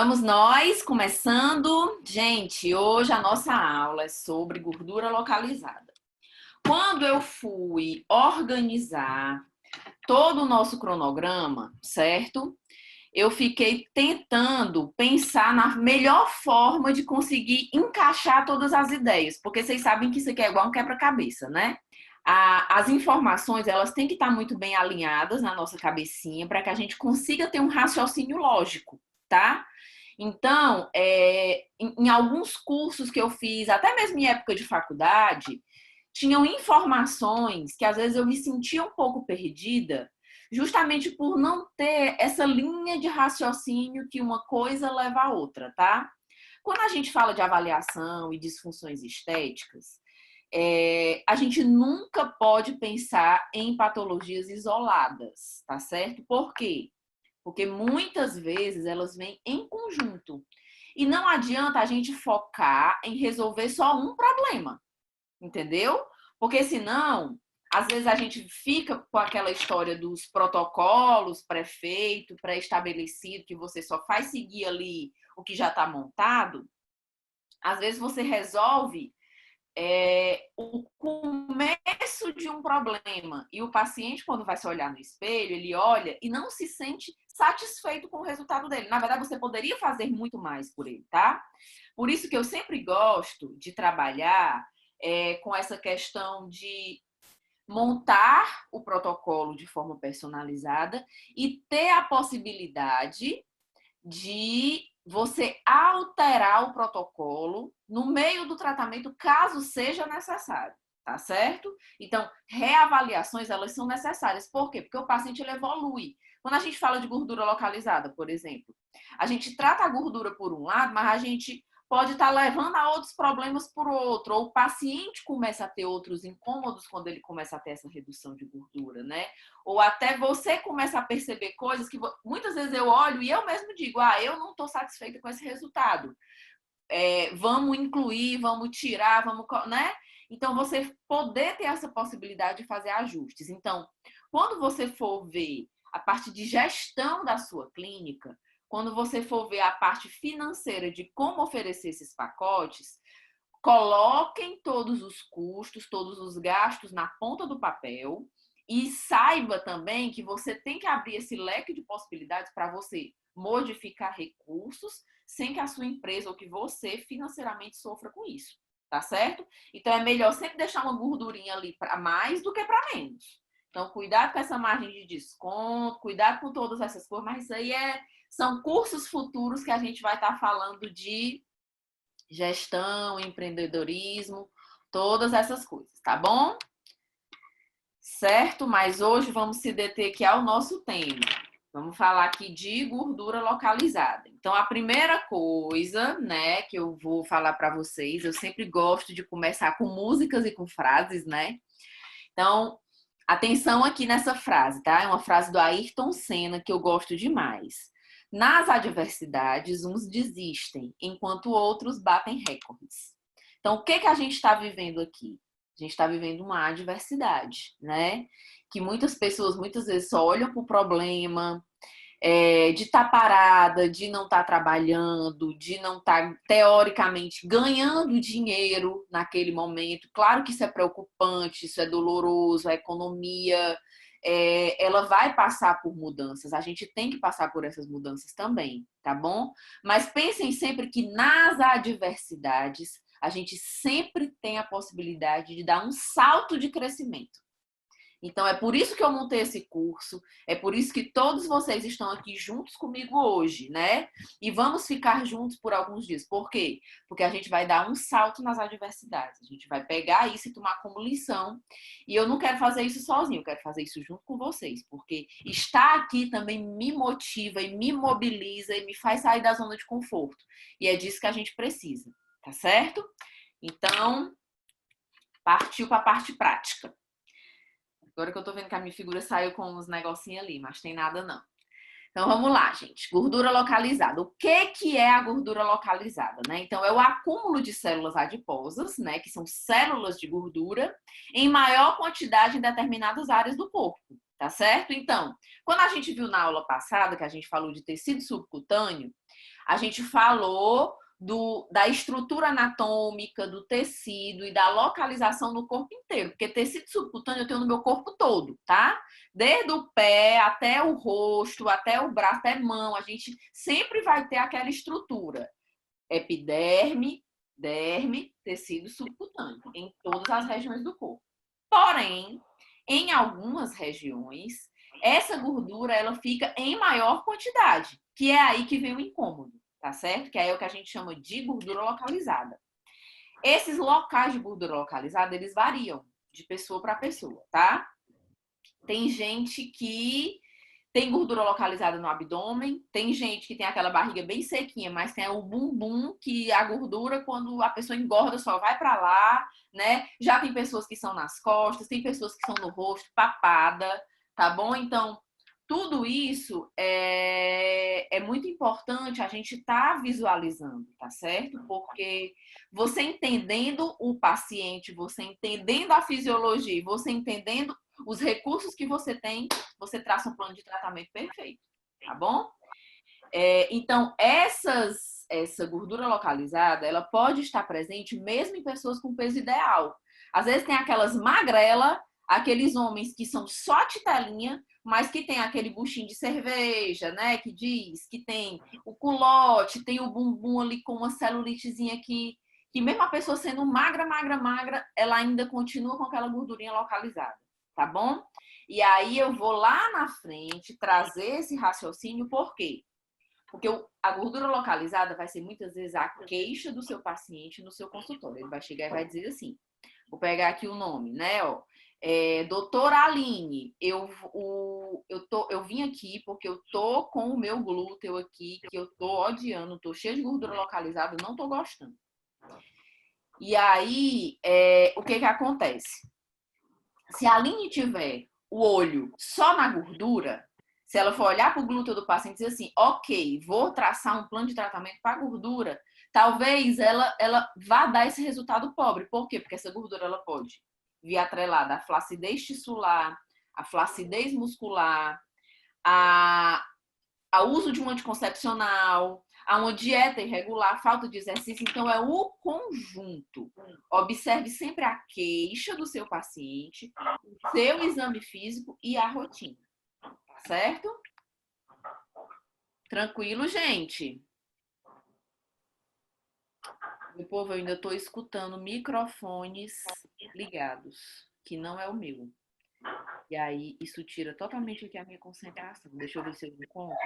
Vamos nós, começando. Gente, hoje a nossa aula é sobre gordura localizada. Quando eu fui organizar todo o nosso cronograma, certo? Eu fiquei tentando pensar na melhor forma de conseguir encaixar todas as ideias, porque vocês sabem que isso aqui é igual um quebra-cabeça, né? As informações, elas têm que estar muito bem alinhadas na nossa cabecinha para que a gente consiga ter um raciocínio lógico, tá? Então, em alguns cursos que eu fiz, até mesmo em época de faculdade, tinham informações que às vezes eu me sentia um pouco perdida, justamente por não ter essa linha de raciocínio que uma coisa leva a outra, tá? Quando a gente fala de avaliação e disfunções estéticas, a gente nunca pode pensar em patologias isoladas, tá certo? Por quê? Porque muitas vezes elas vêm em conjunto. E não adianta a gente focar em resolver só um problema, entendeu? Porque senão, às vezes a gente fica com aquela história dos protocolos pré-feito, pré-estabelecido, que você só faz seguir ali o que já está montado. Às vezes você resolve o começo de um problema e o paciente, quando vai se olhar no espelho, ele olha e não se sente satisfeito com o resultado dele. Na verdade, você poderia fazer muito mais por ele, tá? Por isso que eu sempre gosto de trabalhar com essa questão de montar o protocolo de forma personalizada e ter a possibilidade de você alterar o protocolo no meio do tratamento, caso seja necessário, tá certo? Então, reavaliações, elas são necessárias. Por quê? Porque o paciente ele evolui. Quando a gente fala de gordura localizada, por exemplo, a gente trata a gordura por um lado, mas a gente pode estar levando a outros problemas por outro, ou o paciente começa a ter outros incômodos quando ele começa a ter essa redução de gordura, né? Ou até você começa a perceber coisas que muitas vezes eu olho e eu mesmo digo, eu não estou satisfeita com esse resultado. Vamos incluir, vamos tirar, vamos, né? Então, você poder ter essa possibilidade de fazer ajustes. Então, quando você for ver a parte de gestão da sua clínica, quando você for ver a parte financeira de como oferecer esses pacotes, coloquem todos os custos, todos os gastos na ponta do papel e saiba também que você tem que abrir esse leque de possibilidades para você modificar recursos sem que a sua empresa ou que você financeiramente sofra com isso, tá certo? Então é melhor sempre deixar uma gordurinha ali para mais do que para menos. Então cuidado com essa margem de desconto, cuidado com todas essas coisas, mas isso aí são cursos futuros que a gente vai estar falando de gestão, empreendedorismo, todas essas coisas, tá bom? Certo? Mas hoje vamos se deter aqui ao nosso tema. Vamos falar aqui de gordura localizada. Então, a primeira coisa, né, que eu vou falar para vocês, eu sempre gosto de começar com músicas e com frases, né? Então, atenção aqui nessa frase, tá? É uma frase do Ayrton Senna que eu gosto demais. Nas adversidades, uns desistem, enquanto outros batem recordes. Então, o que a gente está vivendo aqui? A gente está vivendo uma adversidade, né? Que muitas pessoas, muitas vezes, só olham para o problema, de estar parada, de não estar trabalhando, de não estar, teoricamente, ganhando dinheiro naquele momento. Claro que isso é preocupante, isso é doloroso, a economia ela vai passar por mudanças, a gente tem que passar por essas mudanças também, tá bom? Mas pensem sempre que nas adversidades a gente sempre tem a possibilidade de dar um salto de crescimento. Então, é por isso que eu montei esse curso, é por isso que todos vocês estão aqui juntos comigo hoje, né? E vamos ficar juntos por alguns dias. Por quê? Porque a gente vai dar um salto nas adversidades. A gente vai pegar isso e tomar como lição. E eu não quero fazer isso sozinho, eu quero fazer isso junto com vocês. Porque estar aqui também me motiva e me mobiliza e me faz sair da zona de conforto. E é disso que a gente precisa, tá certo? Então, partiu para a parte prática. Agora que eu tô vendo que a minha figura saiu com uns negocinhos ali, mas tem nada não. Então vamos lá, gente. Gordura localizada. O que é a gordura localizada, né? Então é o acúmulo de células adiposas, né, que são células de gordura em maior quantidade em determinadas áreas do corpo, tá certo? Então, quando a gente viu na aula passada que a gente falou de tecido subcutâneo, A gente falou da estrutura anatômica, do tecido e da localização no corpo inteiro, porque tecido subcutâneo eu tenho no meu corpo todo, tá? Desde o pé até o rosto, até o braço, até mão, a gente sempre vai ter aquela estrutura. Epiderme, derme, tecido subcutâneo, em todas as regiões do corpo. Porém, em algumas regiões, essa gordura ela fica em maior quantidade, que é aí que vem o incômodo, tá certo? Que aí é o que a gente chama de gordura localizada. Esses locais de gordura localizada, eles variam de pessoa para pessoa, tá? Tem gente que tem gordura localizada no abdômen, tem gente que tem aquela barriga bem sequinha, mas tem o bumbum, que a gordura, quando a pessoa engorda, só vai para lá, né? Já tem pessoas que são nas costas, tem pessoas que são no rosto, papada, tá bom? Então, tudo isso é muito importante a gente estar visualizando, tá certo? Porque você entendendo o paciente, você entendendo a fisiologia, você entendendo os recursos que você tem, você traça um plano de tratamento perfeito, tá bom? Então, essa gordura localizada, ela pode estar presente mesmo em pessoas com peso ideal. Às vezes tem aquelas magrelas, aqueles homens que são só titelinha, mas que tem aquele buchinho de cerveja, né? Que diz que tem o culote, tem o bumbum ali com uma celulitezinha aqui, que mesmo a pessoa sendo magra, magra, magra, ela ainda continua com aquela gordurinha localizada, tá bom? E aí eu vou lá na frente trazer esse raciocínio, por quê? Porque a gordura localizada vai ser muitas vezes a queixa do seu paciente no seu consultório. Ele vai chegar e vai dizer assim, vou pegar aqui o nome, né? Ó, doutora Aline, eu vim aqui porque eu tô com o meu glúteo aqui, que eu tô odiando, tô cheio de gordura localizada, não tô gostando. E aí, o que acontece? Se a Aline tiver o olho só na gordura, se ela for olhar para o glúteo do paciente e dizer assim, ok, vou traçar um plano de tratamento para a gordura, talvez ela vá dar esse resultado pobre. Por quê? Porque essa gordura ela pode vir atrelada à flacidez tissular, à flacidez muscular, ao uso de um anticoncepcional, a uma dieta irregular, falta de exercício. Então, é o conjunto. Observe sempre a queixa do seu paciente, o seu exame físico e a rotina. Certo? Tranquilo, gente? Meu povo, eu ainda estou escutando microfones ligados, que não é o meu. E aí, isso tira totalmente aqui a minha concentração. Deixa eu ver se eu encontro.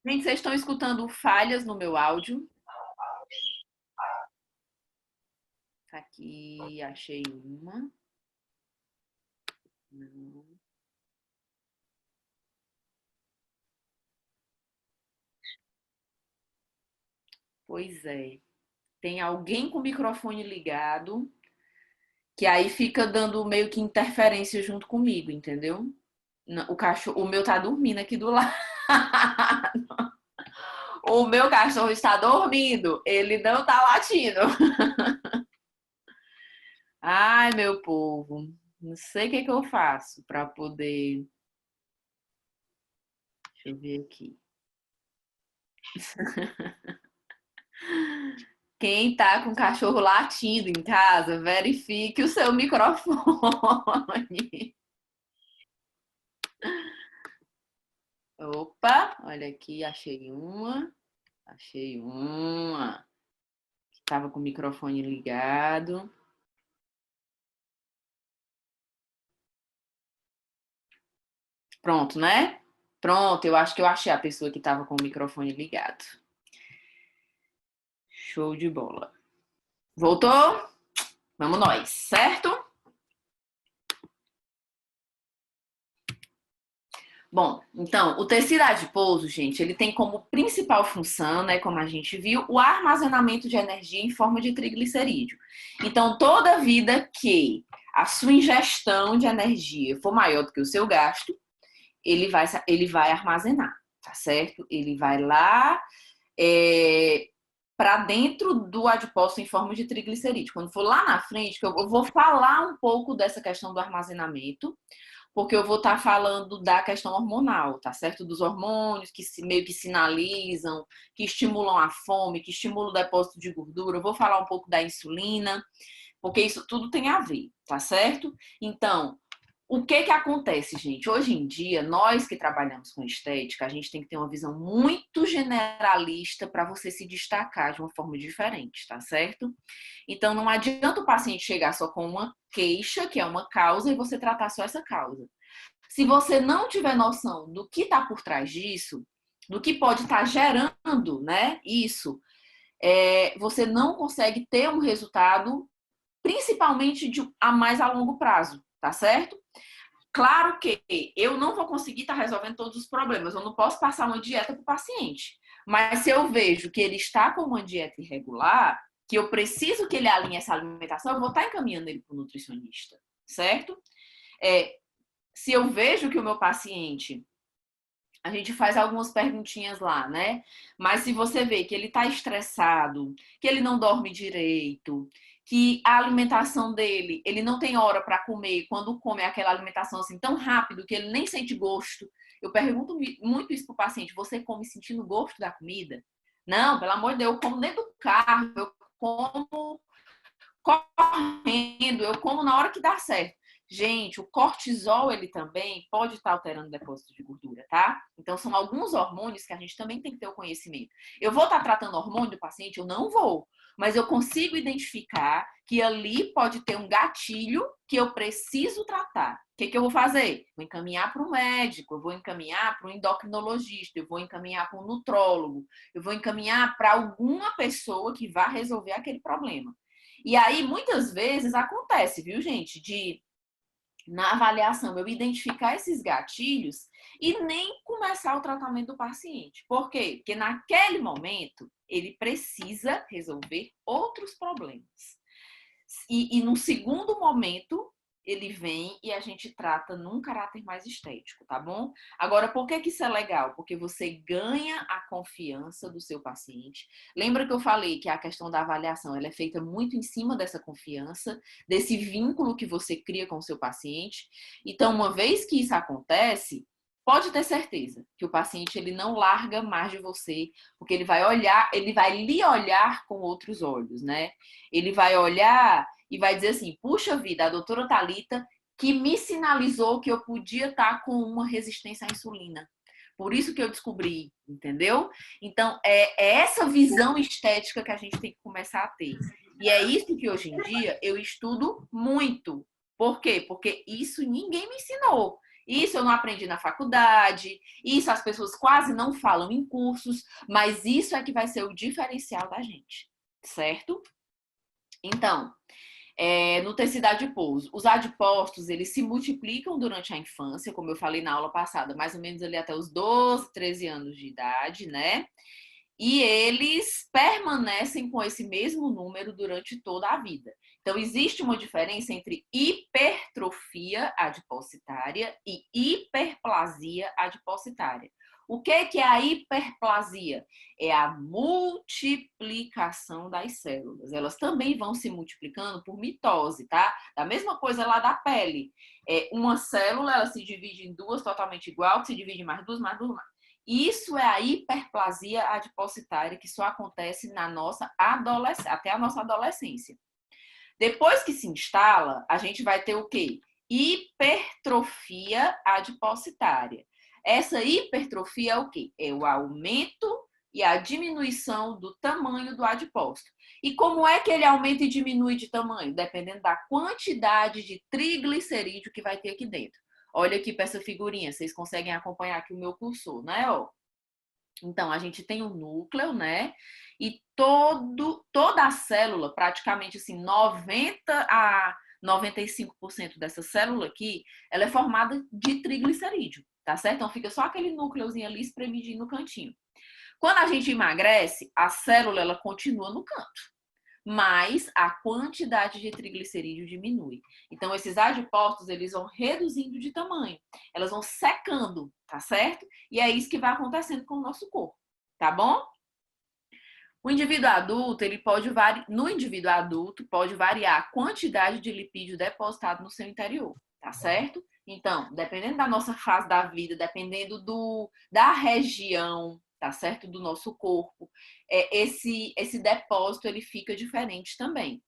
Gente, vocês estão escutando falhas no meu áudio? Tá aqui, achei uma. Não. Pois é. Tem alguém com o microfone ligado, que aí fica dando meio que interferência junto comigo, entendeu? O cachorro, o meu tá dormindo aqui do lado. O meu cachorro está dormindo, ele não tá latindo. Ai, meu povo, não sei o que eu faço para poder. Deixa eu ver aqui. Quem tá com cachorro latindo em casa, verifique o seu microfone. Opa, olha aqui, achei uma. Achei uma. Estava com o microfone ligado. Pronto, né? Pronto, eu acho que eu achei a pessoa que estava com o microfone ligado. Show de bola. Voltou? Vamos nós, certo? Bom, então, o tecido adiposo, gente, ele tem como principal função, né, como a gente viu, o armazenamento de energia em forma de triglicerídeo. Então, toda vida que a sua ingestão de energia for maior do que o seu gasto, ele vai armazenar, tá certo? Ele vai lá para dentro do adipócito em forma de triglicerídeo. Quando for lá na frente, que eu vou falar um pouco dessa questão do armazenamento, porque eu vou estar falando da questão hormonal, tá certo? Dos hormônios que meio que sinalizam, que estimulam a fome, que estimulam o depósito de gordura. Eu vou falar um pouco da insulina, porque isso tudo tem a ver, tá certo? Então, o que que acontece, gente? Hoje em dia, nós que trabalhamos com estética, a gente tem que ter uma visão muito generalista para você se destacar de uma forma diferente, tá certo? Então, não adianta o paciente chegar só com uma queixa, que é uma causa, e você tratar só essa causa. Se você não tiver noção do que está por trás disso, do que pode estar gerando, né, isso, você não consegue ter um resultado, principalmente a mais a longo prazo, tá certo? Claro que eu não vou conseguir estar resolvendo todos os problemas, eu não posso passar uma dieta para o paciente. Mas se eu vejo que ele está com uma dieta irregular, que eu preciso que ele alinhe essa alimentação, eu vou estar encaminhando ele para o nutricionista, certo? Se eu vejo que o meu paciente, a gente faz algumas perguntinhas lá, né? Mas se você vê que ele está estressado, que ele não dorme direito, que a alimentação dele, ele não tem hora para comer, quando come aquela alimentação assim tão rápido que ele nem sente gosto. Eu pergunto muito isso pro paciente: você come sentindo o gosto da comida? Não, pelo amor de Deus, eu como dentro do carro, eu como correndo, eu como na hora que dá certo. Gente, o cortisol, ele também pode estar alterando o depósito de gordura, tá? Então, são alguns hormônios que a gente também tem que ter o conhecimento. Eu vou estar tratando hormônio do paciente? Eu não vou. Mas eu consigo identificar que ali pode ter um gatilho que eu preciso tratar. O que que eu vou fazer? Vou encaminhar para o médico, eu vou encaminhar para o endocrinologista, eu vou encaminhar para um nutrólogo, eu vou encaminhar para alguma pessoa que vá resolver aquele problema. E aí, muitas vezes, acontece, viu, gente, na avaliação, eu identificar esses gatilhos e nem começar o tratamento do paciente. Por quê? Porque naquele momento, ele precisa resolver outros problemas. E no segundo momento, ele vem e a gente trata num caráter mais estético, tá bom? Agora, por que que isso é legal? Porque você ganha a confiança do seu paciente. Lembra que eu falei que a questão da avaliação, ela é feita muito em cima dessa confiança, desse vínculo que você cria com o seu paciente. Então, uma vez que isso acontece, pode ter certeza que o paciente ele não larga mais de você, porque ele vai olhar, ele vai lhe olhar com outros olhos, né? Ele vai olhar e vai dizer assim: puxa vida, a doutora Thalita que me sinalizou que eu podia estar com uma resistência à insulina. Por isso que eu descobri, entendeu? Então, é essa visão estética que a gente tem que começar a ter. E é isso que hoje em dia eu estudo muito. Por quê? Porque isso ninguém me ensinou. Isso eu não aprendi na faculdade, isso as pessoas quase não falam em cursos, mas isso é que vai ser o diferencial da gente, certo? Então, no tecido adiposo, os adipócitos, eles se multiplicam durante a infância, como eu falei na aula passada, mais ou menos ali até os 12, 13 anos de idade, né? E eles permanecem com esse mesmo número durante toda a vida. Então, existe uma diferença entre hipertrofia adipocitária e hiperplasia adipocitária. O que é a hiperplasia? É a multiplicação das células. Elas também vão se multiplicando por mitose, tá? Da mesma coisa lá da pele. Uma célula, ela se divide em duas totalmente igual, que se divide em mais duas, mais duas, mais. Isso é a hiperplasia adipocitária que só acontece na nossa adolescência, até a nossa adolescência. Depois que se instala, a gente vai ter o quê? Hipertrofia adipocitária. Essa hipertrofia é o quê? É o aumento e a diminuição do tamanho do adipócito. E como é que ele aumenta e diminui de tamanho? Dependendo da quantidade de triglicerídeo que vai ter aqui dentro. Olha aqui para essa figurinha, vocês conseguem acompanhar aqui o meu cursor, né? Ó. Então, a gente tem o núcleo, né? E toda a célula, praticamente assim, 90 a 95% dessa célula aqui, ela é formada de triglicerídeo, tá certo? Então, fica só aquele núcleozinho ali espremidinho no cantinho. Quando a gente emagrece, a célula, ela continua no canto, mas a quantidade de triglicerídeo diminui. Então, esses adipócitos, eles vão reduzindo de tamanho, elas vão secando, tá certo? E é isso que vai acontecendo com o nosso corpo, tá bom? O indivíduo adulto, no indivíduo adulto, pode variar a quantidade de lipídio depositado no seu interior, tá certo? Então, dependendo da nossa fase da vida, dependendo da região, tá certo? Do nosso corpo, esse depósito ele fica diferente também.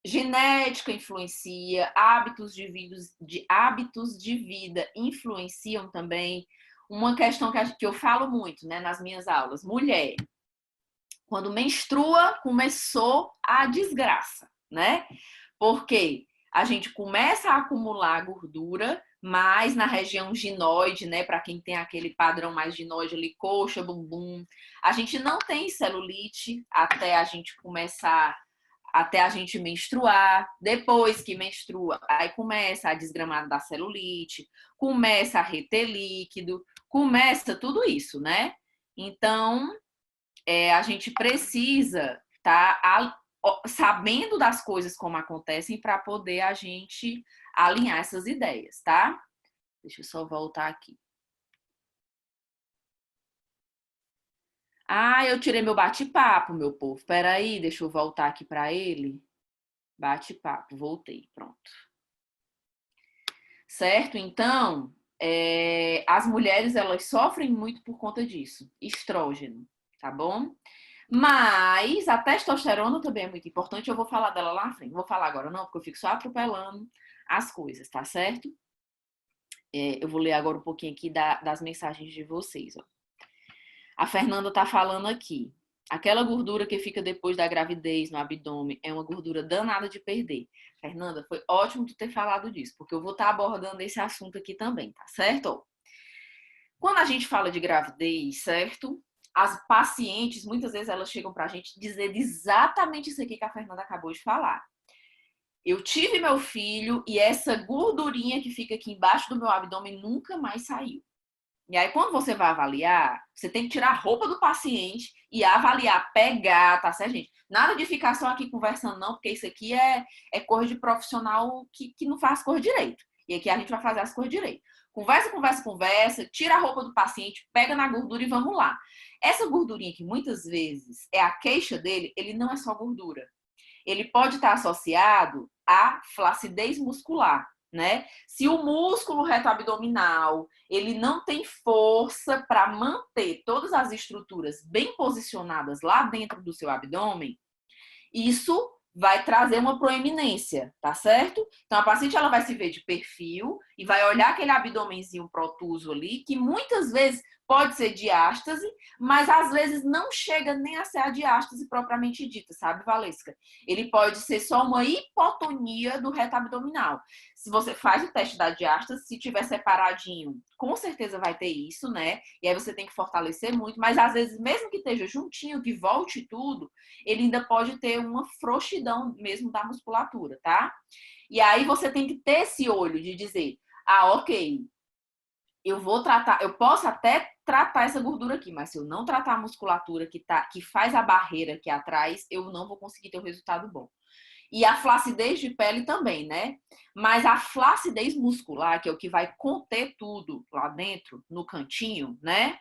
Genética influencia, hábitos de vida influenciam também. Uma questão que eu falo muito, né, nas minhas aulas: mulher, quando menstrua, começou a desgraça, né? Porque a gente começa a acumular gordura mais na região ginoide, né? Para quem tem aquele padrão mais ginoide ali, coxa, bumbum. A gente não tem celulite até a gente começar, até a gente menstruar. Depois que menstrua, aí começa a desgramada da celulite, começa a reter líquido, começa tudo isso, né? Então, a gente precisa estar sabendo das coisas como acontecem para poder a gente alinhar essas ideias, tá? Deixa eu só voltar aqui. Ah, eu tirei meu bate-papo, meu povo. Peraí, deixa eu voltar aqui para ele. Bate-papo, voltei, pronto. Certo? Então, as mulheres, elas sofrem muito por conta disso. Estrógeno, tá bom? Mas a testosterona também é muito importante. Eu vou falar dela lá na frente. Não vou falar agora, não, porque eu fico só atropelando as coisas, tá certo? Eu vou ler agora um pouquinho aqui das mensagens de vocês. Ó. A Fernanda tá falando aqui. Aquela gordura que fica depois da gravidez no abdômen é uma gordura danada de perder. Fernanda, foi ótimo tu ter falado disso, porque eu vou estar abordando esse assunto aqui também, tá certo? Quando a gente fala de gravidez, certo? As pacientes, muitas vezes, elas chegam pra gente dizer exatamente isso aqui que a Fernanda acabou de falar. Eu tive meu filho e essa gordurinha que fica aqui embaixo do meu abdômen nunca mais saiu. E aí, quando você vai avaliar, você tem que tirar a roupa do paciente e avaliar, pegar, tá certo, gente? Nada de ficar só aqui conversando, não, porque isso aqui é coisa de profissional que não faz cor direito. E aqui a gente vai fazer as cores direito. Conversa, conversa, conversa, tira a roupa do paciente, pega na gordura e vamos lá. Essa gordurinha que muitas vezes é a queixa dele, ele não é só gordura. Ele pode estar associado à flacidez muscular, né? Se o músculo reto abdominal ele não tem força para manter todas as estruturas bem posicionadas lá dentro do seu abdômen, isso vai trazer uma proeminência, tá certo? Então a paciente ela vai se ver de perfil e vai olhar aquele abdômenzinho protuso ali, que muitas vezes pode ser diástase, mas às vezes não chega nem a ser a diástase propriamente dita, sabe, Valesca? Ele pode ser só uma hipotonia do reto abdominal. Se você faz o teste da diástase, se tiver separadinho, com certeza vai ter isso, né? E aí você tem que fortalecer muito, mas às vezes, mesmo que esteja juntinho, que volte tudo, ele ainda pode ter uma frouxidão mesmo da musculatura, tá? E aí você tem que ter esse olho de dizer, ok, eu vou tratar, eu posso até tratar essa gordura aqui, mas se eu não tratar a musculatura que faz a barreira aqui atrás, eu não vou conseguir ter um resultado bom. E a flacidez de pele também, né? Mas a flacidez muscular, que é o que vai conter tudo lá dentro, no cantinho, né?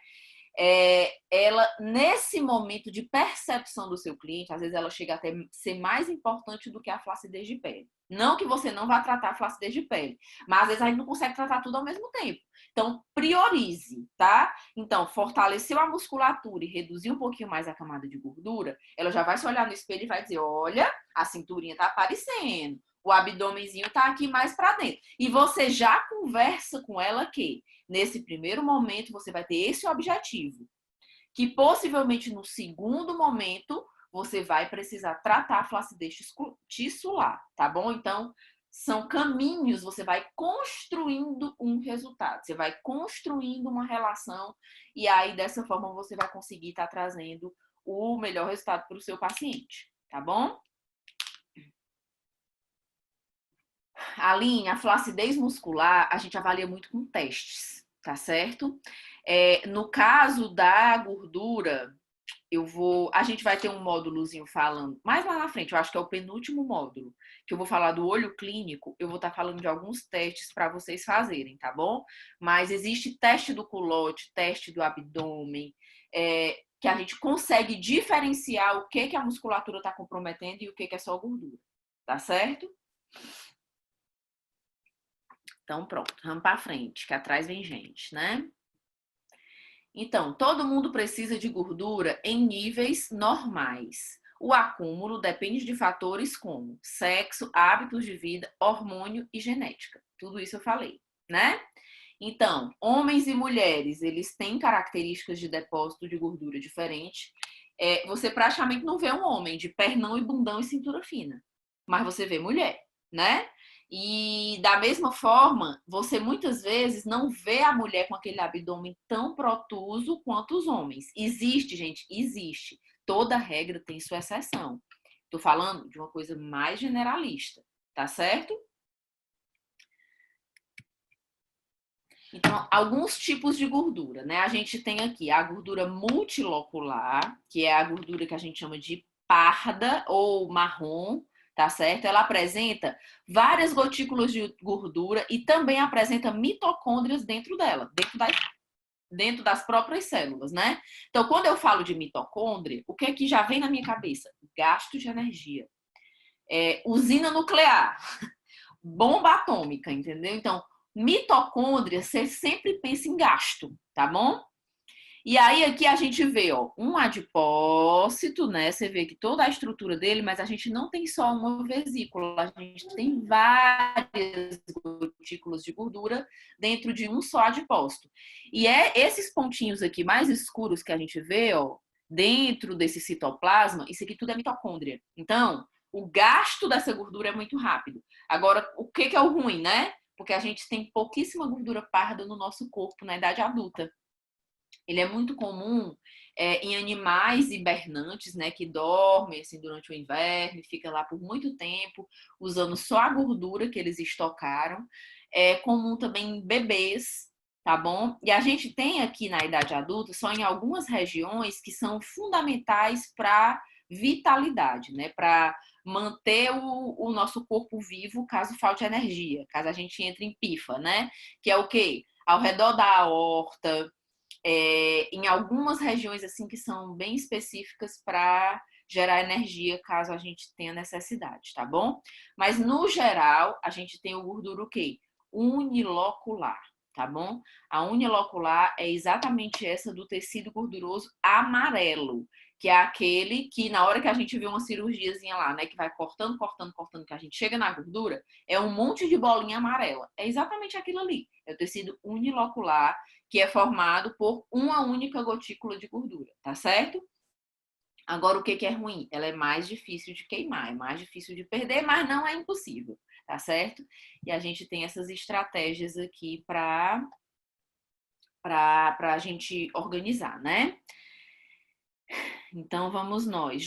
Ela, nesse momento de percepção do seu cliente, às vezes ela chega até ser mais importante do que a flacidez de pele. Não que você não vá tratar a flacidez de pele, mas às vezes a gente não consegue tratar tudo ao mesmo tempo. Então, priorize, tá? Então, fortaleceu a musculatura e reduzir um pouquinho mais a camada de gordura, ela já vai se olhar no espelho e vai dizer, olha, a cinturinha tá aparecendo, o abdômenzinho tá aqui mais para dentro. E você já conversa com ela que nesse primeiro momento você vai ter esse objetivo, que possivelmente no segundo momento você vai precisar tratar a flacidez tissular, tá bom? Então, são caminhos, você vai construindo um resultado, você vai construindo uma relação e aí dessa forma você vai conseguir estar trazendo o melhor resultado para o seu paciente, tá bom? Aline, a flacidez muscular a gente avalia muito com testes, tá certo? No caso da gordura, a gente vai ter um módulozinho falando mais lá na frente, eu acho que é o penúltimo módulo, que eu vou falar do olho clínico, eu vou estar falando de alguns testes para vocês fazerem, tá bom? Mas existe teste do culote, teste do abdômen, que a gente consegue diferenciar o que a musculatura está comprometendo e o que é só gordura, tá certo? Então, pronto, vamos para frente, que atrás vem gente, né? Então, todo mundo precisa de gordura em níveis normais. O acúmulo depende de fatores como sexo, hábitos de vida, hormônio e genética. Tudo isso eu falei, né? Então, homens e mulheres, eles têm características de depósito de gordura diferente. Você praticamente não vê um homem de pernão e bundão e cintura fina, mas você vê mulher, né? E da mesma forma, você muitas vezes não vê a mulher com aquele abdômen tão protuso quanto os homens. Existe, gente, existe. Toda regra tem sua exceção. Tô falando de uma coisa mais generalista, tá certo? Então, alguns tipos de gordura, né? A gente tem aqui a gordura multilocular, que é a gordura que a gente chama de parda ou marrom, tá certo? Ela apresenta várias gotículas de gordura e também apresenta mitocôndrias dentro dela, dentro das próprias células, né? Então, quando eu falo de mitocôndria, o que é que já vem na minha cabeça? Gasto de energia. Usina nuclear, bomba atômica, entendeu? Então, mitocôndria, você sempre pensa em gasto, tá bom? E aí aqui a gente vê, ó, um adipócito, né? Você vê que toda a estrutura dele, mas a gente não tem só uma vesícula, a gente tem várias gotículas de gordura dentro de um só adipócito. E esses pontinhos aqui mais escuros que a gente vê, ó, dentro desse citoplasma, isso aqui tudo é mitocôndria. Então, o gasto dessa gordura é muito rápido. Agora, o que é o ruim, né? Porque a gente tem pouquíssima gordura parda no nosso corpo na idade adulta. Ele é muito comum em animais hibernantes, né, que dormem assim, durante o inverno e ficam lá por muito tempo, usando só a gordura que eles estocaram. É comum também em bebês, tá bom? E a gente tem aqui na idade adulta só em algumas regiões que são fundamentais para vitalidade, né, para manter o nosso corpo vivo caso falte energia, caso a gente entre em pifa, né? Que é o quê? Ao redor da aorta, em algumas regiões assim que são bem específicas para gerar energia caso a gente tenha necessidade, tá bom? Mas no geral, a gente tem o gordura o quê? Unilocular, tá bom? A unilocular é exatamente essa do tecido gorduroso amarelo, que é aquele que na hora que a gente vê uma cirurgiazinha lá, né, que vai cortando, cortando, cortando, que a gente chega na gordura, é um monte de bolinha amarela. É exatamente aquilo ali. É o tecido unilocular, que é formado por uma única gotícula de gordura, tá certo? Agora, o que é ruim? Ela é mais difícil de queimar, é mais difícil de perder, mas não é impossível, tá certo? E a gente tem essas estratégias aqui para a gente organizar, né? Então, vamos nós.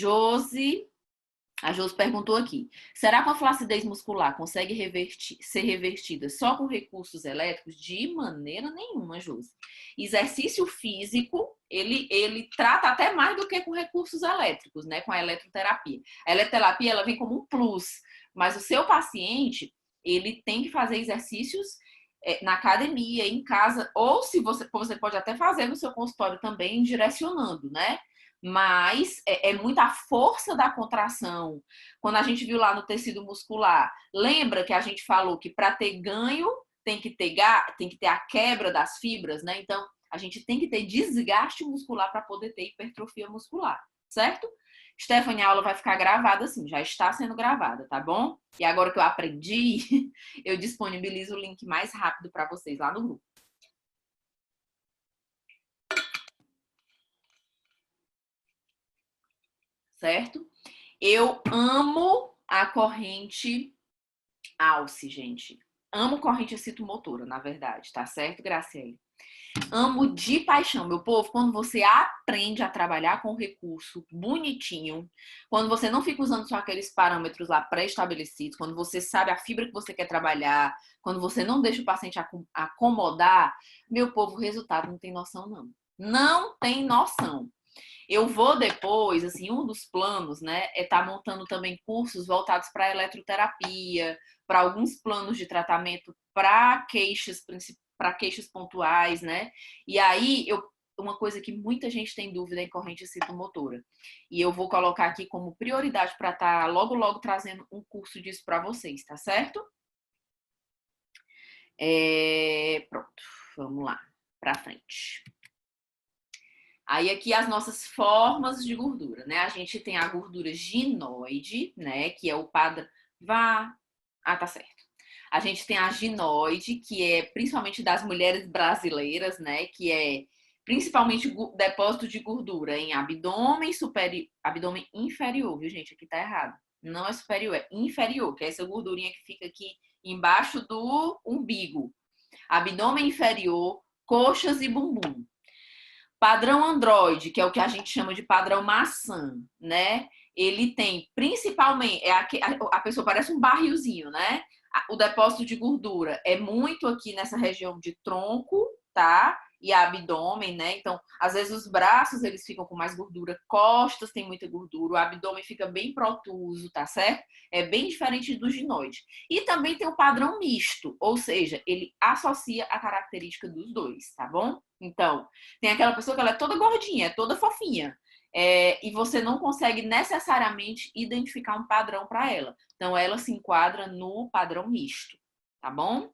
A Josi perguntou aqui: será que a flacidez muscular consegue ser revertida só com recursos elétricos? De maneira nenhuma, Josi. Exercício físico, ele trata até mais do que com recursos elétricos, né? Com a eletroterapia. A eletroterapia, ela vem como um plus, mas o seu paciente, ele tem que fazer exercícios na academia, em casa, ou se você pode até fazer no seu consultório também, direcionando, né? Mas é muita força da contração. Quando a gente viu lá no tecido muscular, lembra que a gente falou que para ter ganho tem que ter a quebra das fibras, né? Então, a gente tem que ter desgaste muscular para poder ter hipertrofia muscular, certo? Stephanie, a aula vai ficar gravada assim, já está sendo gravada, tá bom? E agora que eu aprendi, eu disponibilizo o link mais rápido para vocês lá no grupo. Certo? Eu amo a corrente Alce, gente. Amo corrente citomotora, na verdade, tá certo, Graciele? Amo de paixão, meu povo, quando você aprende a trabalhar com o recurso bonitinho, quando você não fica usando só aqueles parâmetros lá pré-estabelecidos, quando você sabe a fibra que você quer trabalhar, quando você não deixa o paciente acomodar, meu povo, o resultado não tem noção, não. Não tem noção. Eu vou depois, assim, um dos planos, né, é estar montando também cursos voltados para eletroterapia, para alguns planos de tratamento para queixas pontuais, né? E aí, uma coisa que muita gente tem dúvida é em corrente citomotora. E eu vou colocar aqui como prioridade para estar logo, logo trazendo um curso disso para vocês, tá certo? Pronto, vamos lá, para frente. Aí aqui as nossas formas de gordura, né? A gente tem a gordura ginoide, né? Que é o padrão... tá certo. A gente tem a ginoide, que é principalmente das mulheres brasileiras, né? Que é principalmente depósito de gordura em abdômen superior, abdômen inferior, viu, gente? Aqui tá errado. Não é superior, é inferior, que é essa gordurinha que fica aqui embaixo do umbigo. Abdômen inferior, coxas e bumbum. Padrão Android, que é o que a gente chama de padrão maçã, né? Ele tem principalmente, a pessoa parece um barrilzinho, né? O depósito de gordura é muito aqui nessa região de tronco, tá? E abdômen, né? Então, às vezes os braços eles ficam com mais gordura, costas tem muita gordura, o abdômen fica bem protuso, tá certo? É bem diferente do ginoide. E também tem o padrão misto, ou seja, ele associa a característica dos dois, tá bom? Então, tem aquela pessoa que ela é toda gordinha, é toda fofinha. E você não consegue necessariamente identificar um padrão para ela. Então, ela se enquadra no padrão misto, tá bom?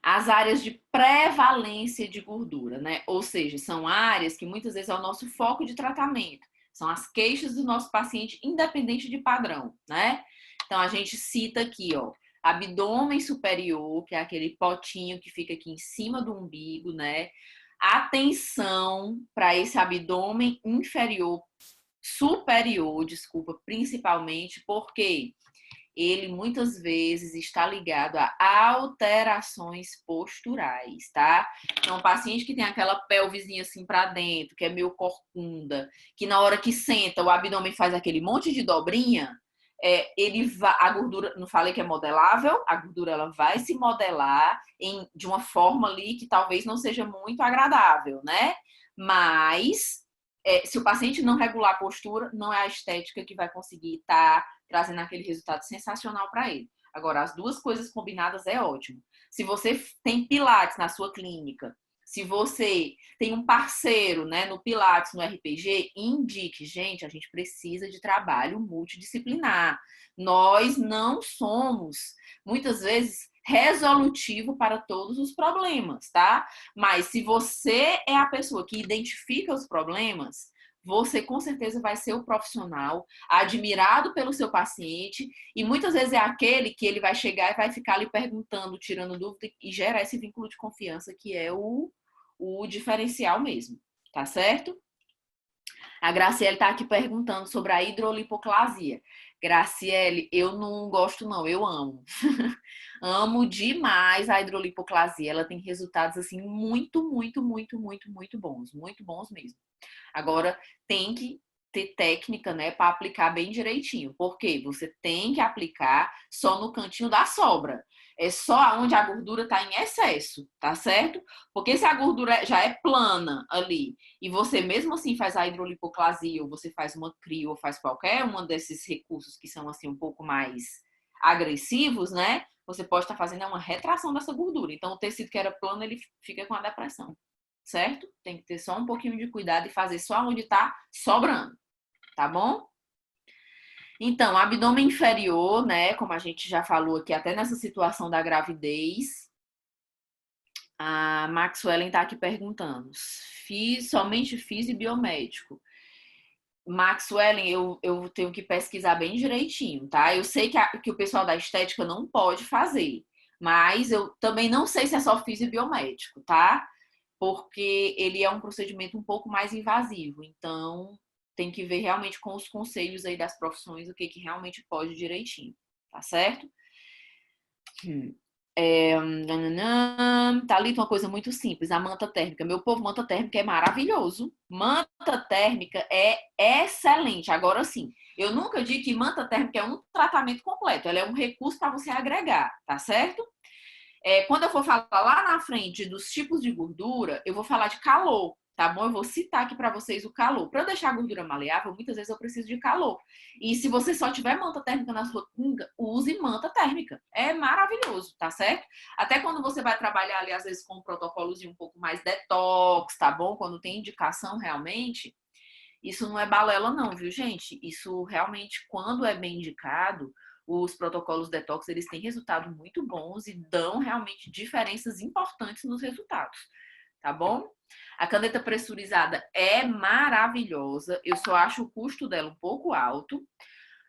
As áreas de prevalência de gordura, né? Ou seja, são áreas que muitas vezes é o nosso foco de tratamento. São as queixas do nosso paciente, independente de padrão, né? Então, a gente cita aqui, ó, abdômen superior, que é aquele potinho que fica aqui em cima do umbigo, né? Atenção para esse abdômen inferior, superior, desculpa, principalmente porque ele muitas vezes está ligado a alterações posturais, tá? Então, paciente que tem aquela pelvizinha assim para dentro, que é meio corcunda, que na hora que senta o abdômen faz aquele monte de dobrinha, a gordura, não falei que é modelável, a gordura ela vai se modelar de uma forma ali que talvez não seja muito agradável, né? Mas se o paciente não regular a postura, não é a estética que vai conseguir estar trazendo aquele resultado sensacional para ele. Agora, as duas coisas combinadas é ótimo. Se você tem Pilates na sua clínica, se você tem um parceiro, né, no Pilates, no RPG, indique, gente, a gente precisa de trabalho multidisciplinar. Nós não somos, muitas vezes, resolutivo para todos os problemas, tá? Mas se você é a pessoa que identifica os problemas, você com certeza vai ser o profissional admirado pelo seu paciente e muitas vezes é aquele que ele vai chegar e vai ficar ali perguntando, tirando dúvida e gerar esse vínculo de confiança que é o diferencial mesmo, tá certo? A Graciele tá aqui perguntando sobre a hidrolipoclasia. Graciele, eu não gosto não, eu amo. Amo demais a hidrolipoclasia. Ela tem resultados assim muito, muito, muito, muito, muito bons mesmo. Agora tem que ter técnica, né, para aplicar bem direitinho. Porque você tem que aplicar só no cantinho da sobra. É só onde a gordura está em excesso, tá certo? Porque se a gordura já é plana ali e você mesmo assim faz a hidrolipoclasia ou você faz uma crio ou faz qualquer um desses recursos que são assim um pouco mais agressivos, né? Você pode estar fazendo uma retração dessa gordura. Então o tecido que era plano ele fica com a depressão, certo? Tem que ter só um pouquinho de cuidado e fazer só onde está sobrando, tá bom? Então, abdômen inferior, né? Como a gente já falou aqui, até nessa situação da gravidez. A Maxwellen tá aqui perguntando. Somente fiz e biomédico. Maxwellen, eu tenho que pesquisar bem direitinho, tá? Eu sei que o pessoal da estética não pode fazer, mas eu também não sei se é só físio e biomédico, tá? Porque ele é um procedimento um pouco mais invasivo, então tem que ver realmente com os conselhos aí das profissões o que realmente pode direitinho, tá certo? Thalita, uma coisa muito simples, a manta térmica. Meu povo, manta térmica é maravilhoso. Manta térmica é excelente. Agora sim, eu nunca digo que manta térmica é um tratamento completo, ela é um recurso para você agregar, tá certo? Quando eu for falar lá na frente dos tipos de gordura, eu vou falar de calor, tá bom? Eu vou citar aqui para vocês o calor. Para eu deixar a gordura maleável, muitas vezes eu preciso de calor. E se você só tiver manta térmica na sua clínica, use manta térmica. É maravilhoso, tá certo? Até quando você vai trabalhar ali, às vezes, com um protocolo de um pouco mais detox, tá bom? Quando tem indicação realmente, isso não é balela não, viu, gente? Isso realmente, quando é bem indicado, os protocolos detox, eles têm resultados muito bons e dão realmente diferenças importantes nos resultados, tá bom? A caneta pressurizada é maravilhosa, eu só acho o custo dela um pouco alto,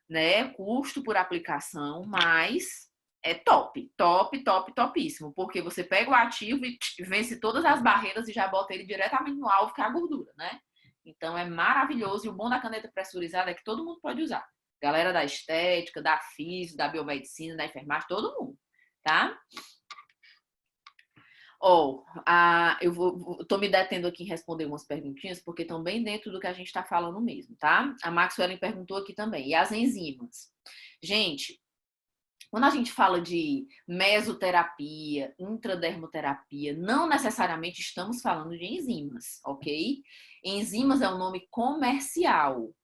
né? Custo por aplicação, mas é top, top, top, topíssimo, porque você pega o ativo e vence todas as barreiras e já bota ele diretamente no alvo, que é a gordura, né? Então é maravilhoso, e o bom da caneta pressurizada é que todo mundo pode usar. Galera da estética, da física, da biomedicina, da enfermagem, todo mundo, tá? Eu tô me detendo aqui em responder umas perguntinhas, porque estão bem dentro do que a gente está falando mesmo, tá? A Maxwell perguntou aqui também. E as enzimas? Gente, quando a gente fala de mesoterapia, intradermoterapia, não necessariamente estamos falando de enzimas, ok? Enzimas é um nome comercial.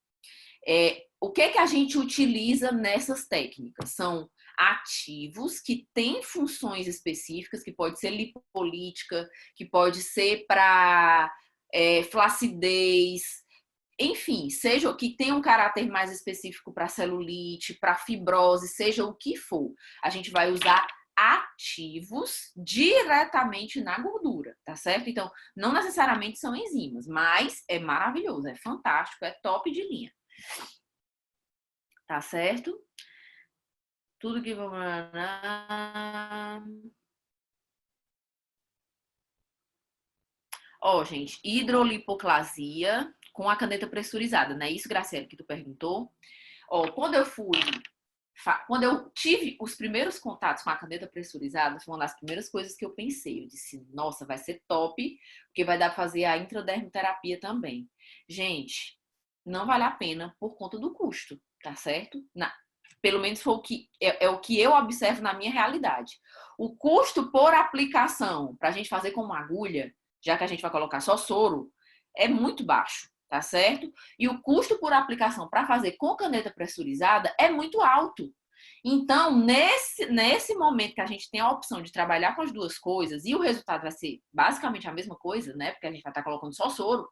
O que a gente utiliza nessas técnicas? São ativos que têm funções específicas, que pode ser lipolítica, que pode ser para flacidez, enfim, seja o que tem um caráter mais específico para celulite, para fibrose, seja o que for. A gente vai usar ativos diretamente na gordura, tá certo? Então, não necessariamente são enzimas, mas é maravilhoso, é fantástico, é top de linha. Tá certo? Tudo que... Ó, gente, hidrolipoclasia com a caneta pressurizada, não é isso, Graciela, que tu perguntou? Ó, quando eu tive os primeiros contatos com a caneta pressurizada, foi uma das primeiras coisas que eu pensei. Eu disse, nossa, vai ser top, porque vai dar para fazer a intradermoterapia também. Gente, não vale a pena por conta do custo, tá certo? Pelo menos foi o que eu observo na minha realidade. O custo por aplicação, para a gente fazer com uma agulha, já que a gente vai colocar só soro, é muito baixo, tá certo? E o custo por aplicação para fazer com caneta pressurizada é muito alto. Então, nesse momento que a gente tem a opção de trabalhar com as duas coisas e o resultado vai ser basicamente a mesma coisa, né? Porque a gente vai estar colocando só soro,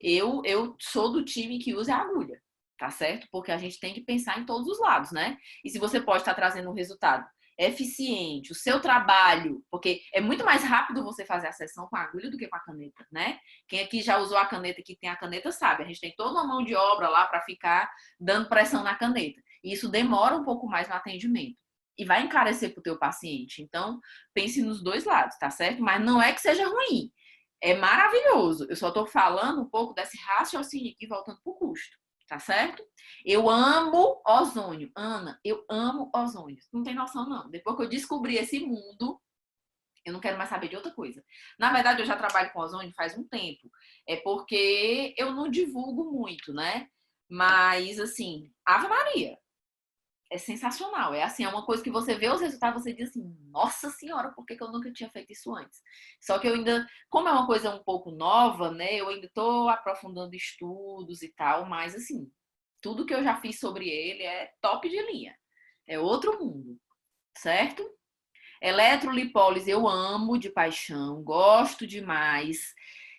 eu sou do time que usa a agulha, tá certo? Porque a gente tem que pensar em todos os lados, né? E se você pode estar trazendo um resultado eficiente, o seu trabalho, porque é muito mais rápido você fazer a sessão com a agulha do que com a caneta, né? Quem aqui já usou a caneta, que tem a caneta, sabe. A gente tem toda uma mão de obra lá para ficar dando pressão na caneta. E isso demora um pouco mais no atendimento. E vai encarecer para o teu paciente. Então, pense nos dois lados, tá certo? Mas não é que seja ruim. É maravilhoso. Eu só estou falando um pouco desse raciocínio aqui, voltando para o custo, tá certo? Eu amo ozônio. Ana, eu amo ozônio. Não tem noção, não. Depois que eu descobri esse mundo, eu não quero mais saber de outra coisa. Na verdade, eu já trabalho com ozônio faz um tempo. É porque eu não divulgo muito, né? Mas, assim, Ave Maria. É sensacional. É assim, é uma coisa que você vê os resultados, você diz assim, nossa senhora, por que eu nunca tinha feito isso antes? Só que eu ainda, como é uma coisa um pouco nova, né? Eu ainda estou aprofundando estudos e tal, mas assim, tudo que eu já fiz sobre ele é top de linha. É outro mundo, certo? Eletrolipólise eu amo de paixão, gosto demais.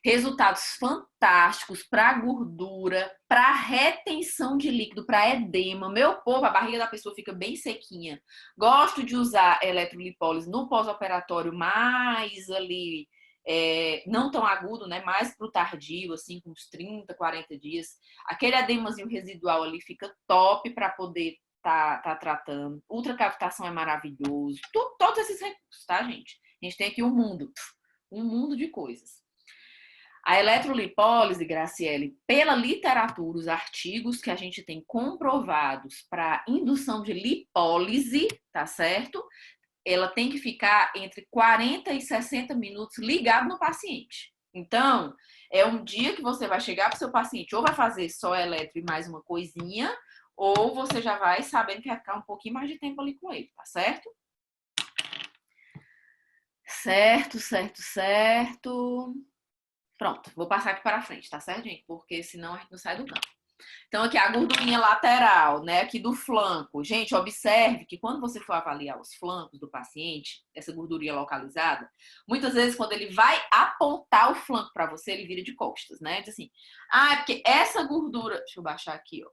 Resultados fantásticos para gordura, para retenção de líquido, para edema. Meu povo, a barriga da pessoa fica bem sequinha. Gosto de usar eletrolipólise no pós-operatório, mais ali, não tão agudo, né? Mais pro tardio, assim, com uns 30, 40 dias. Aquele edemazinho residual ali fica top para poder tá tratando. Ultracavitação é maravilhoso. Todos esses recursos, tá, gente? A gente tem aqui um mundo de coisas. A eletrolipólise, Graciele, pela literatura, os artigos que a gente tem comprovados para indução de lipólise, tá certo? Ela tem que ficar entre 40 e 60 minutos ligado no paciente. Então, é um dia que você vai chegar para o seu paciente, ou vai fazer só eletro e mais uma coisinha, ou você já vai sabendo que vai ficar um pouquinho mais de tempo ali com ele, tá certo? Certo, certo, certo. Pronto, vou passar aqui para frente, tá certo, gente? Porque senão a gente não sai do campo. Então, aqui a gordurinha lateral, né? Aqui do flanco. Gente, observe que quando você for avaliar os flancos do paciente, essa gordurinha localizada, muitas vezes quando ele vai apontar o flanco para você, ele vira de costas, né? Diz assim, é porque essa gordura... Deixa eu baixar aqui, ó.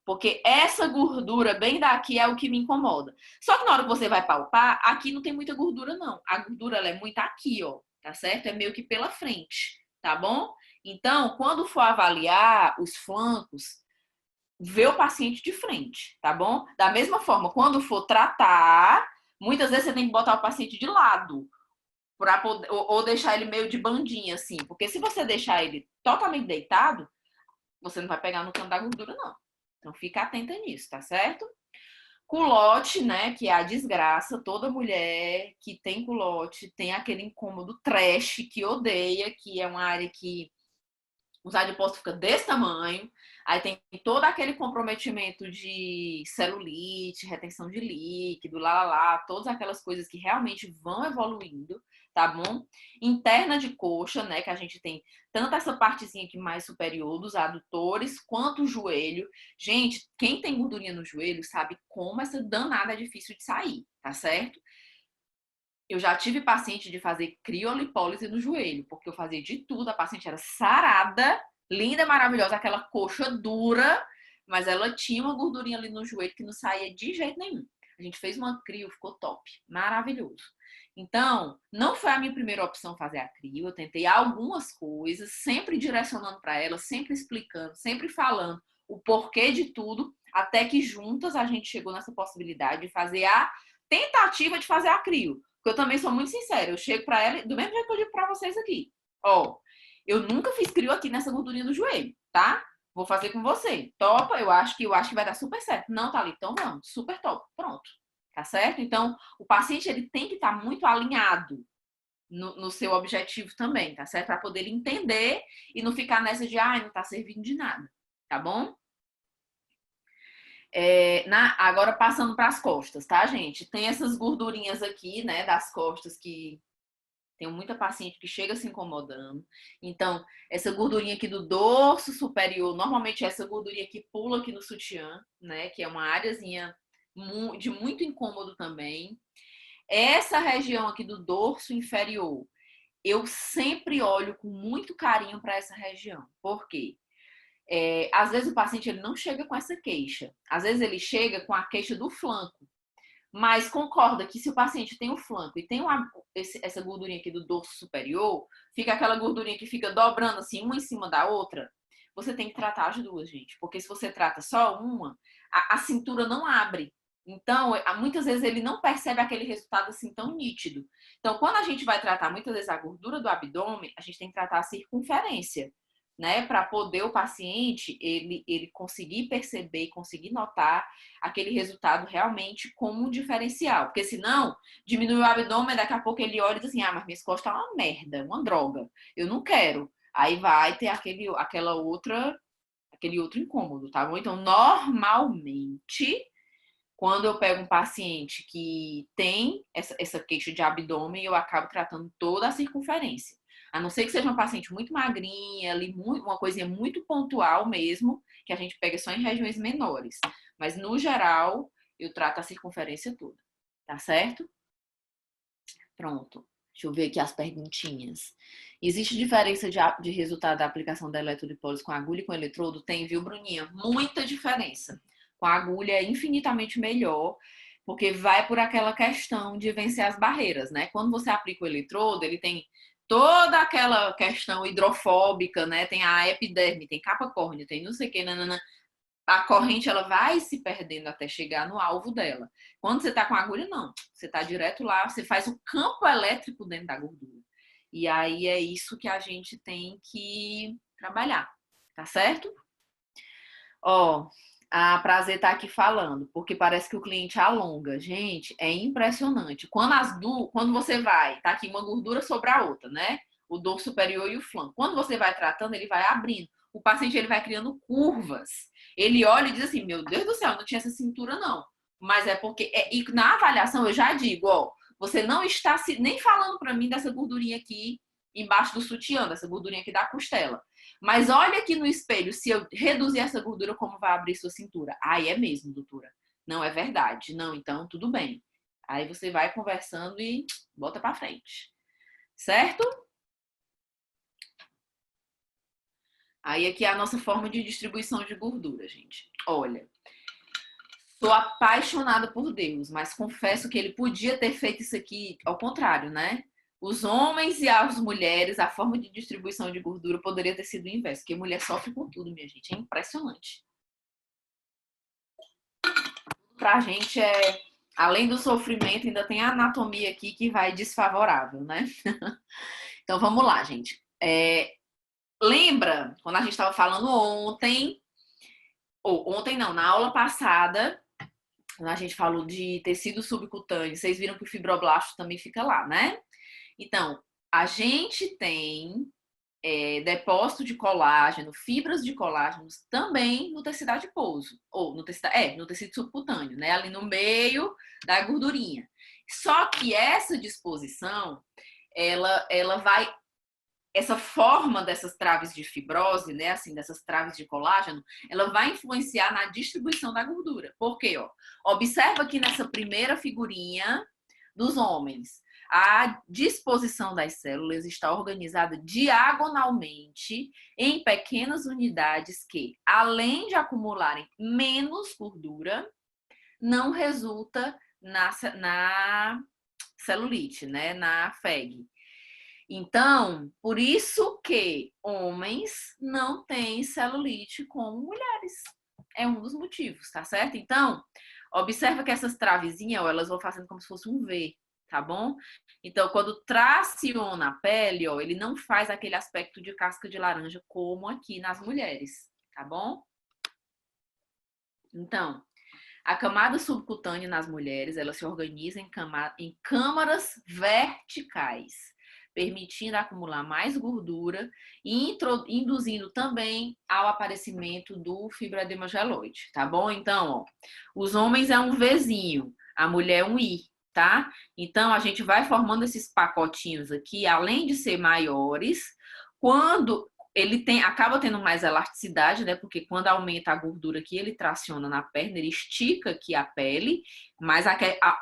Porque essa gordura bem daqui é o que me incomoda. Só que na hora que você vai palpar, aqui não tem muita gordura, não. A gordura, ela é muito aqui, ó, tá certo? É meio que pela frente, tá bom? Então, quando for avaliar os flancos, vê o paciente de frente, tá bom? Da mesma forma, quando for tratar, muitas vezes você tem que botar o paciente de lado, pra poder, ou deixar ele meio de bandinha, assim. Porque se você deixar ele totalmente deitado, você não vai pegar no canto da gordura, não. Então, fica atenta nisso, tá certo? Culote, né, que é a desgraça. Toda mulher que tem culote tem aquele incômodo trash que odeia, que é uma área que os adipócitos ficam desse tamanho. Aí tem todo aquele comprometimento de celulite, retenção de líquido, todas aquelas coisas que realmente vão evoluindo, tá bom? Interna de coxa, né, que a gente tem tanto essa partezinha aqui mais superior dos adutores, quanto o joelho. Gente, quem tem gordurinha no joelho sabe como essa danada é difícil de sair, tá certo? Eu já tive paciente de fazer criolipólise no joelho, porque eu fazia de tudo, a paciente era sarada, linda, maravilhosa, aquela coxa dura, mas ela tinha uma gordurinha ali no joelho que não saía de jeito nenhum. A gente fez uma crio, ficou top, maravilhoso. Então, não foi a minha primeira opção fazer a crio, eu tentei algumas coisas, sempre direcionando para ela, sempre explicando, sempre falando o porquê de tudo, até que juntas a gente chegou nessa possibilidade de fazer a tentativa de fazer a crio. Porque eu também sou muito sincera. Eu chego pra ela, do mesmo jeito que eu digo pra vocês aqui. Ó, eu nunca fiz crio aqui nessa gordurinha do joelho, tá? Vou fazer com você. Topa? Eu acho que vai dar super certo. Não, tá ali. Então vamos. Super top. Pronto. Tá certo? Então, o paciente ele tem que estar muito alinhado no seu objetivo também, tá certo? Para poder entender e não ficar nessa de, não tá servindo de nada. Tá bom? Agora passando para as costas, tá, gente? Tem essas gordurinhas aqui, né, das costas que tem muita paciente que chega se incomodando. Então, essa gordurinha aqui do dorso superior, normalmente essa gordurinha que pula aqui no sutiã, né, que é uma áreazinha de muito incômodo também. Essa região aqui do dorso inferior, eu sempre olho com muito carinho para essa região. Por quê? Às vezes o paciente ele não chega com essa queixa. Às vezes ele chega com a queixa do flanco. Mas concorda que se o paciente tem o flanco e tem essa gordurinha aqui do dorso superior, fica aquela gordurinha que fica dobrando assim, uma em cima da outra, você tem que tratar as duas, gente. Porque se você trata só uma, a cintura não abre. Então, muitas vezes ele não percebe aquele resultado assim tão nítido. Então, quando a gente vai tratar muitas vezes a gordura do abdômen, a gente tem que tratar a circunferência, né? Para poder o paciente ele conseguir perceber, conseguir notar aquele resultado realmente como um diferencial. Porque senão, diminui o abdômen, daqui a pouco ele olha e diz assim, mas minhas costas é uma merda, uma droga. Eu não quero. Aí vai ter aquele outro incômodo, tá bom? Então, normalmente, quando eu pego um paciente que tem essa queixa de abdômen, eu acabo tratando toda a circunferência. A não ser que seja uma paciente muito magrinha, ali, uma coisinha muito pontual mesmo, que a gente pega só em regiões menores. Mas, no geral, eu trato a circunferência toda. Tá certo? Pronto. Deixa eu ver aqui as perguntinhas. Existe diferença de resultado da aplicação da eletrolipólise com agulha e com eletrodo? Tem, viu, Bruninha? Muita diferença. Com a agulha é infinitamente melhor, porque vai por aquela questão de vencer as barreiras, né? Quando você aplica o eletrodo, ele tem toda aquela questão hidrofóbica, né? Tem a epiderme, tem capa córnea, tem não sei o que, nanana. A corrente ela vai se perdendo até chegar no alvo dela. Quando você está com a agulha, não. Você está direto lá, você faz o campo elétrico dentro da gordura. E aí é isso que a gente tem que trabalhar, tá certo? Ó, a Prazer tá aqui falando, porque parece que o cliente alonga. Gente, é impressionante. Quando você vai, tá aqui uma gordura sobre a outra, né? O dorso superior e o flanco. Quando você vai tratando, ele vai abrindo. O paciente ele vai criando curvas. Ele olha e diz assim: Meu Deus do céu, não tinha essa cintura, não. Mas é porque. E na avaliação eu já digo: ó, você não está nem falando para mim dessa gordurinha aqui embaixo do sutiã, dessa gordurinha aqui da costela. Mas olha aqui no espelho, se eu reduzir essa gordura, como vai abrir sua cintura? Aí é mesmo, doutora. Não é verdade. Não, então tudo bem. Aí você vai conversando e bota para frente. Certo? Aí aqui é a nossa forma de distribuição de gordura, gente. Olha, sou apaixonada por Deus, mas confesso que ele podia ter feito isso aqui ao contrário, né? Os homens e as mulheres, a forma de distribuição de gordura poderia ter sido o inverso, porque mulher sofre com tudo, minha gente. É impressionante. Pra gente além do sofrimento, ainda tem a anatomia aqui que vai desfavorável, né? Então vamos lá, gente. Lembra quando a gente estava falando ontem, ou ontem não, na aula passada, quando a gente falou de tecido subcutâneo, vocês viram que o fibroblasto também fica lá, né? Então, a gente tem depósito de colágeno, fibras de colágeno também no tecido adiposo, ou no tecido subcutâneo, né? Ali no meio da gordurinha. Só que essa disposição, ela vai, essa forma dessas traves de fibrose, né, assim, dessas traves de colágeno, ela vai influenciar na distribuição da gordura. Por quê? Observa aqui nessa primeira figurinha dos homens. A disposição das células está organizada diagonalmente em pequenas unidades que, além de acumularem menos gordura, não resulta na celulite, né, na FEG. Então, por isso que homens não têm celulite como mulheres. É um dos motivos, tá certo? Então, observa que essas travezinhas, elas vão fazendo como se fosse um V, tá bom? Então, quando traciona a pele, ele não faz aquele aspecto de casca de laranja como aqui nas mulheres, tá bom? Então, a camada subcutânea nas mulheres, ela se organiza em câmaras verticais, permitindo acumular mais gordura e induzindo também ao aparecimento do fibroedema geloide, tá bom? Então, os homens é um Vzinho, a mulher é um I, tá? Então, a gente vai formando esses pacotinhos aqui, além de ser maiores, quando ele acaba tendo mais elasticidade, né? Porque quando aumenta a gordura aqui, ele traciona na perna, ele estica aqui a pele, mas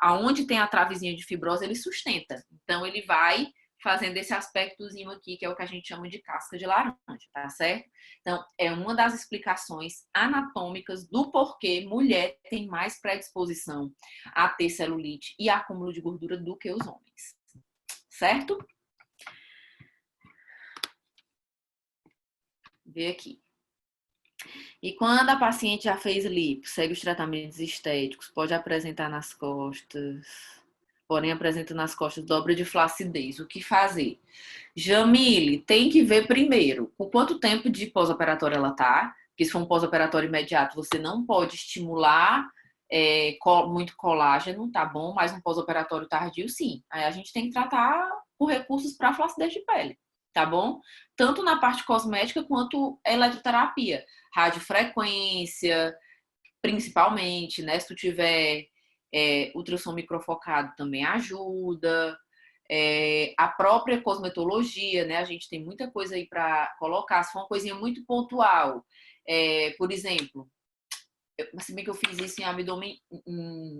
aonde tem a travezinha de fibrose, ele sustenta. Então, ele vai fazendo esse aspectozinho aqui, que é o que a gente chama de casca de laranja, tá certo? Então, é uma das explicações anatômicas do porquê mulher tem mais predisposição a ter celulite e acúmulo de gordura do que os homens, certo? Vê aqui. E quando a paciente já fez lipo, segue os tratamentos estéticos, pode apresentar nas costas, porém apresenta nas costas dobra de flacidez. O que fazer? Jamile, tem que ver primeiro com quanto tempo de pós-operatório ela tá, porque se for um pós-operatório imediato, você não pode estimular muito colágeno, tá bom? Mas um pós-operatório tardio, sim. Aí a gente tem que tratar com recursos para flacidez de pele, tá bom? Tanto na parte cosmética quanto eletroterapia. Radiofrequência, principalmente, né? Se tu tiver ultrassom microfocado também ajuda. A própria cosmetologia, né? A gente tem muita coisa aí para colocar. Se for uma coisinha muito pontual, por exemplo, se bem que eu fiz isso em abdômen,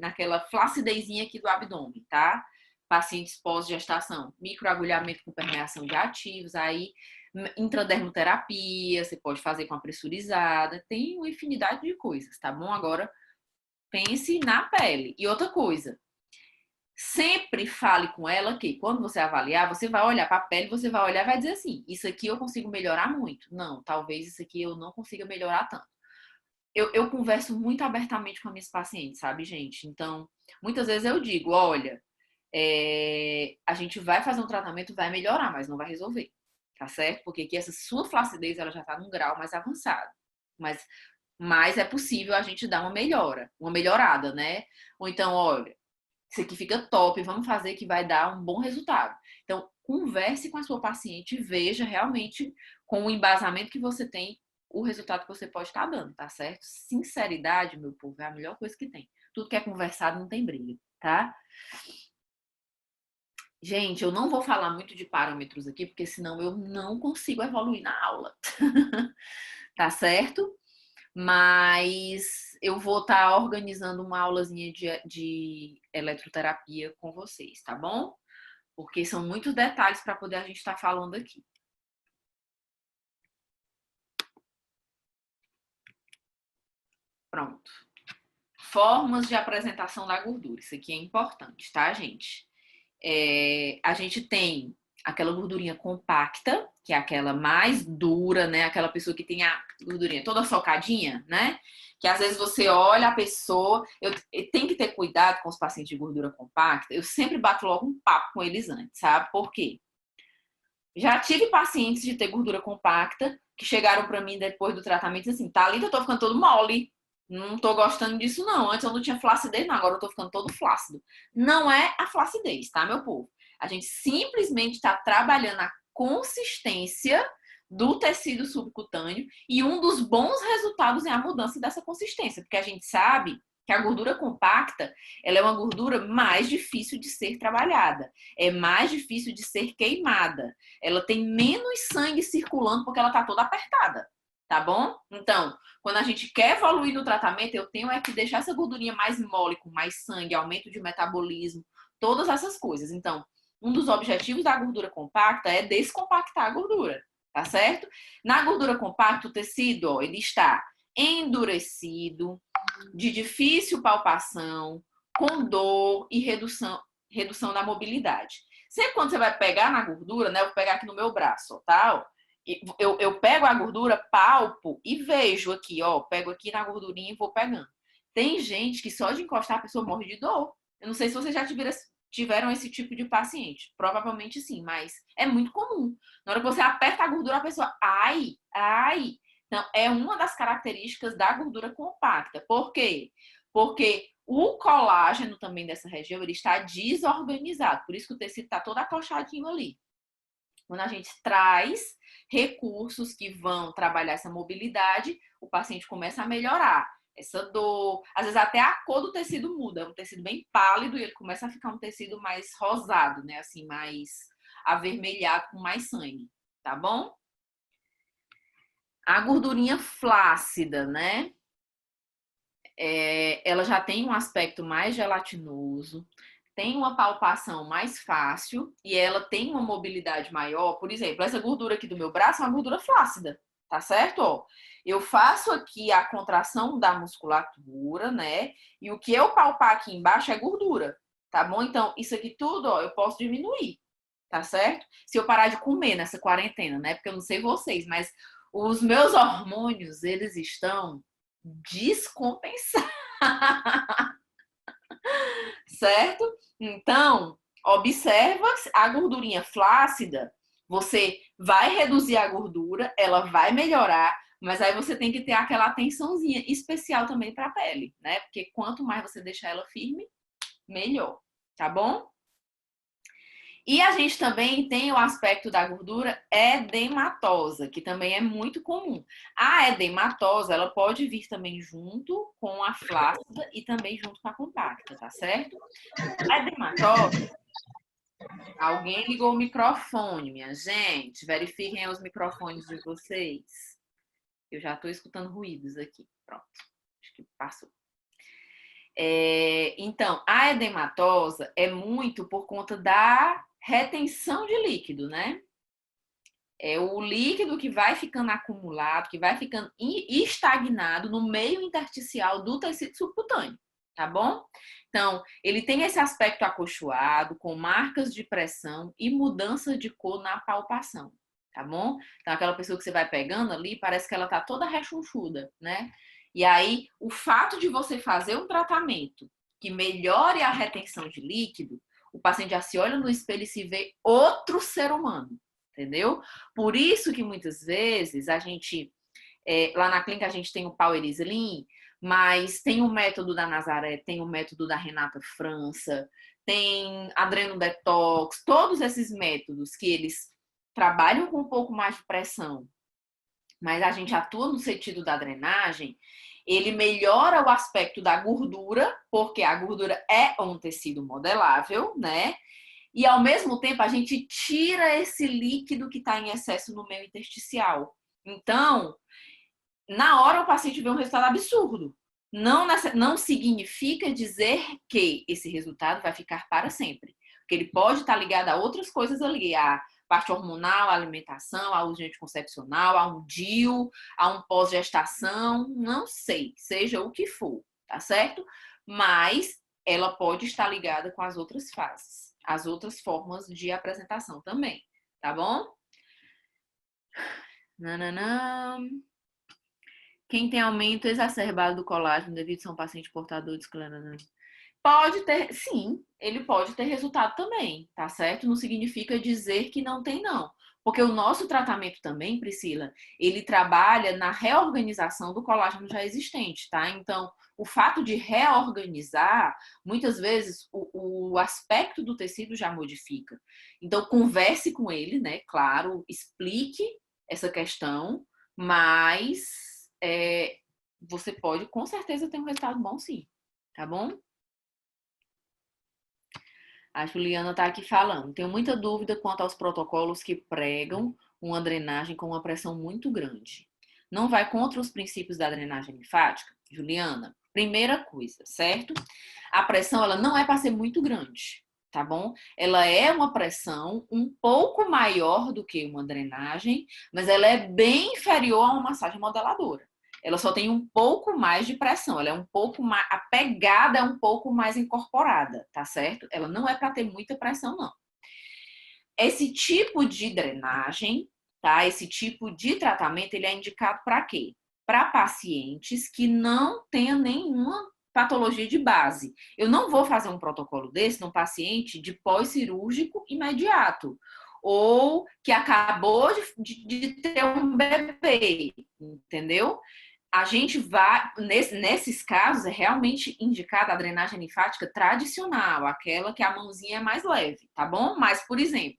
naquela flacidezinha aqui do abdômen, tá? Pacientes pós-gestação, microagulhamento com permeação de ativos, aí intradermoterapia, você pode fazer com a pressurizada, tem uma infinidade de coisas, tá bom? Agora, pense na pele. E outra coisa, sempre fale com ela que quando você avaliar, você vai olhar para a pele, você vai olhar e vai dizer assim, isso aqui eu consigo melhorar muito. Não, talvez isso aqui eu não consiga melhorar tanto. Eu converso muito abertamente com as minhas pacientes, sabe, gente? Então, muitas vezes eu digo, olha, a gente vai fazer um tratamento, vai melhorar, mas não vai resolver, tá certo? Porque aqui essa sua flacidez, ela já tá num grau mais avançado. Mas é possível a gente dar uma melhorada, né? Ou então, olha, isso aqui fica top, vamos fazer que vai dar um bom resultado. Então, converse com a sua paciente e veja realmente com o embasamento que você tem o resultado que você pode estar dando, tá certo? Sinceridade, meu povo, é a melhor coisa que tem. Tudo que é conversado não tem briga, tá? Gente, eu não vou falar muito de parâmetros aqui, porque senão eu não consigo evoluir na aula. Tá certo? Mas eu vou estar organizando uma aulazinha de eletroterapia com vocês, tá bom? Porque são muitos detalhes para poder a gente estar falando aqui. Pronto. Formas de apresentação da gordura. Isso aqui é importante, tá, gente? A gente tem aquela gordurinha compacta, que é aquela mais dura, né? Aquela pessoa que tem a gordurinha toda socadinha, né? Que às vezes você olha a pessoa... Eu tenho que ter cuidado com os pacientes de gordura compacta. Eu sempre bato logo um papo com eles antes, sabe? Por quê? Já tive pacientes de ter gordura compacta que chegaram pra mim depois do tratamento e assim, Thalita, eu tô ficando todo mole. Não tô gostando disso, não. Antes eu não tinha flacidez, não. Agora eu tô ficando todo flácido. Não é a flacidez, tá, meu povo? A gente simplesmente tá trabalhando a consistência do tecido subcutâneo e um dos bons resultados é a mudança dessa consistência, porque a gente sabe que a gordura compacta, ela é uma gordura mais difícil de ser trabalhada, é mais difícil de ser queimada, ela tem menos sangue circulando porque ela tá toda apertada, tá bom? Então, quando a gente quer evoluir no tratamento, eu tenho que deixar essa gordurinha mais mole, com mais sangue, aumento de metabolismo, todas essas coisas. Então, um dos objetivos da gordura compacta é descompactar a gordura, tá certo? Na gordura compacta, o tecido, ó, ele está endurecido, de difícil palpação, com dor e redução da mobilidade. Sempre quando você vai pegar na gordura, né? Eu vou pegar aqui no meu braço, ó, tá? Ó, eu pego a gordura, palpo e vejo aqui, ó. Pego aqui na gordurinha e vou pegando. Tem gente que só de encostar a pessoa morre de dor. Eu não sei se vocês já tiveram esse tipo de paciente. Provavelmente sim, mas é muito comum. Na hora que você aperta a gordura, a pessoa, ai, ai. Então, é uma das características da gordura compacta. Por quê? Porque o colágeno também dessa região, ele está desorganizado. Por isso que o tecido está todo acochadinho ali. Quando a gente traz recursos que vão trabalhar essa mobilidade, o paciente começa a melhorar essa dor. Às vezes até a cor do tecido muda. É um tecido bem pálido e ele começa a ficar um tecido mais rosado, né? Assim, mais avermelhado, com mais sangue. Tá bom? A gordurinha flácida, né? Ela já tem um aspecto mais gelatinoso, tem uma palpação mais fácil e ela tem uma mobilidade maior. Por exemplo, essa gordura aqui do meu braço é uma gordura flácida, tá certo? Ó, eu faço aqui a contração da musculatura, né? E o que eu palpar aqui embaixo é gordura, tá bom? Então, isso aqui tudo, ó, eu posso diminuir, tá certo? Se eu parar de comer nessa quarentena, né? Porque eu não sei vocês, mas os meus hormônios, eles estão descompensados. Certo? Então, observa a gordurinha flácida, você vai reduzir a gordura, ela vai melhorar, mas aí você tem que ter aquela atençãozinha especial também para a pele, né? Porque quanto mais você deixar ela firme, melhor, tá bom? E a gente também tem o aspecto da gordura edematosa, que também é muito comum. A edematosa, ela pode vir também junto com a flácida e também junto com a compacta, tá certo? A edematosa, alguém ligou o microfone, minha gente. Verifiquem os microfones de vocês. Eu já tô escutando ruídos aqui. Pronto, acho que passou. Então, a edematosa é muito por conta da retenção de líquido, né? É o líquido que vai ficando acumulado, que vai ficando estagnado no meio intersticial do tecido subcutâneo, tá bom? Então, ele tem esse aspecto acolchoado, com marcas de pressão e mudança de cor na palpação, tá bom? Então, aquela pessoa que você vai pegando ali, parece que ela tá toda rechonchuda, né? E aí, o fato de você fazer um tratamento que melhore a retenção de líquido, o paciente já se olha no espelho e se vê outro ser humano, entendeu? Por isso que muitas vezes a gente, lá na clínica a gente tem o Power Slim, mas tem o método da Nazaré, tem o método da Renata França, tem Adreno Detox, todos esses métodos que eles trabalham com um pouco mais de pressão, mas a gente atua no sentido da drenagem, ele melhora o aspecto da gordura, porque a gordura é um tecido modelável, né? E ao mesmo tempo a gente tira esse líquido que está em excesso no meio intersticial. Então, na hora o paciente vê um resultado absurdo. Não significa dizer que esse resultado vai ficar para sempre. Porque ele pode estar ligado a outras coisas ali, a parte hormonal, a alimentação, a uso de anticoncepcional, a um DIU, a um pós-gestação, não sei, seja o que for, tá certo? Mas ela pode estar ligada com as outras fases, as outras formas de apresentação também, tá bom? Nananã. Quem tem aumento exacerbado do colágeno devido a ser um paciente portador de esclerose? Pode ter, sim, ele pode ter resultado também, tá certo? Não significa dizer que não tem, não. Porque o nosso tratamento também, Priscila, ele trabalha na reorganização do colágeno já existente, tá? Então, o fato de reorganizar, muitas vezes, o aspecto do tecido já modifica. Então, converse com ele, né? Claro, explique essa questão, mas você pode, com certeza, ter um resultado bom, sim. Tá bom? A Juliana está aqui falando. Tenho muita dúvida quanto aos protocolos que pregam uma drenagem com uma pressão muito grande. Não vai contra os princípios da drenagem linfática? Juliana, primeira coisa, certo? A pressão, ela não é para ser muito grande, tá bom? Ela é uma pressão um pouco maior do que uma drenagem, mas ela é bem inferior a uma massagem modeladora. Ela só tem um pouco mais de pressão, ela é um pouco mais, a pegada é um pouco mais incorporada, tá certo? Ela não é para ter muita pressão, não. Esse tipo de drenagem, tá? Esse tipo de tratamento, ele é indicado para quê? Para pacientes que não tenham nenhuma patologia de base. Eu não vou fazer um protocolo desse num paciente de pós-cirúrgico imediato, ou que acabou de ter um bebê, entendeu? A gente vai, nesses casos, é realmente indicada a drenagem linfática tradicional, aquela que a mãozinha é mais leve, tá bom? Mas, por exemplo,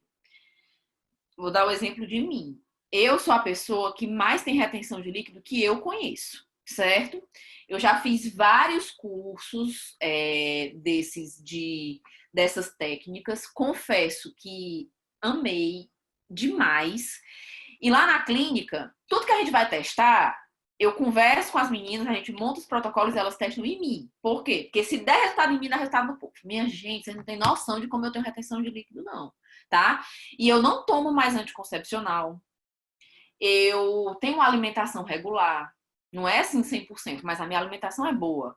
vou dar o exemplo de mim. Eu sou a pessoa que mais tem retenção de líquido que eu conheço, certo? Eu já fiz vários cursos dessas técnicas, confesso que amei demais. E lá na clínica, tudo que a gente vai testar, eu converso com as meninas, a gente monta os protocolos e elas testam em mim. Por quê? Porque se der resultado em mim, dá resultado no povo. Minha gente, vocês não têm noção de como eu tenho retenção de líquido, não. Tá? E eu não tomo mais anticoncepcional. Eu tenho uma alimentação regular. Não é assim 100%, mas a minha alimentação é boa.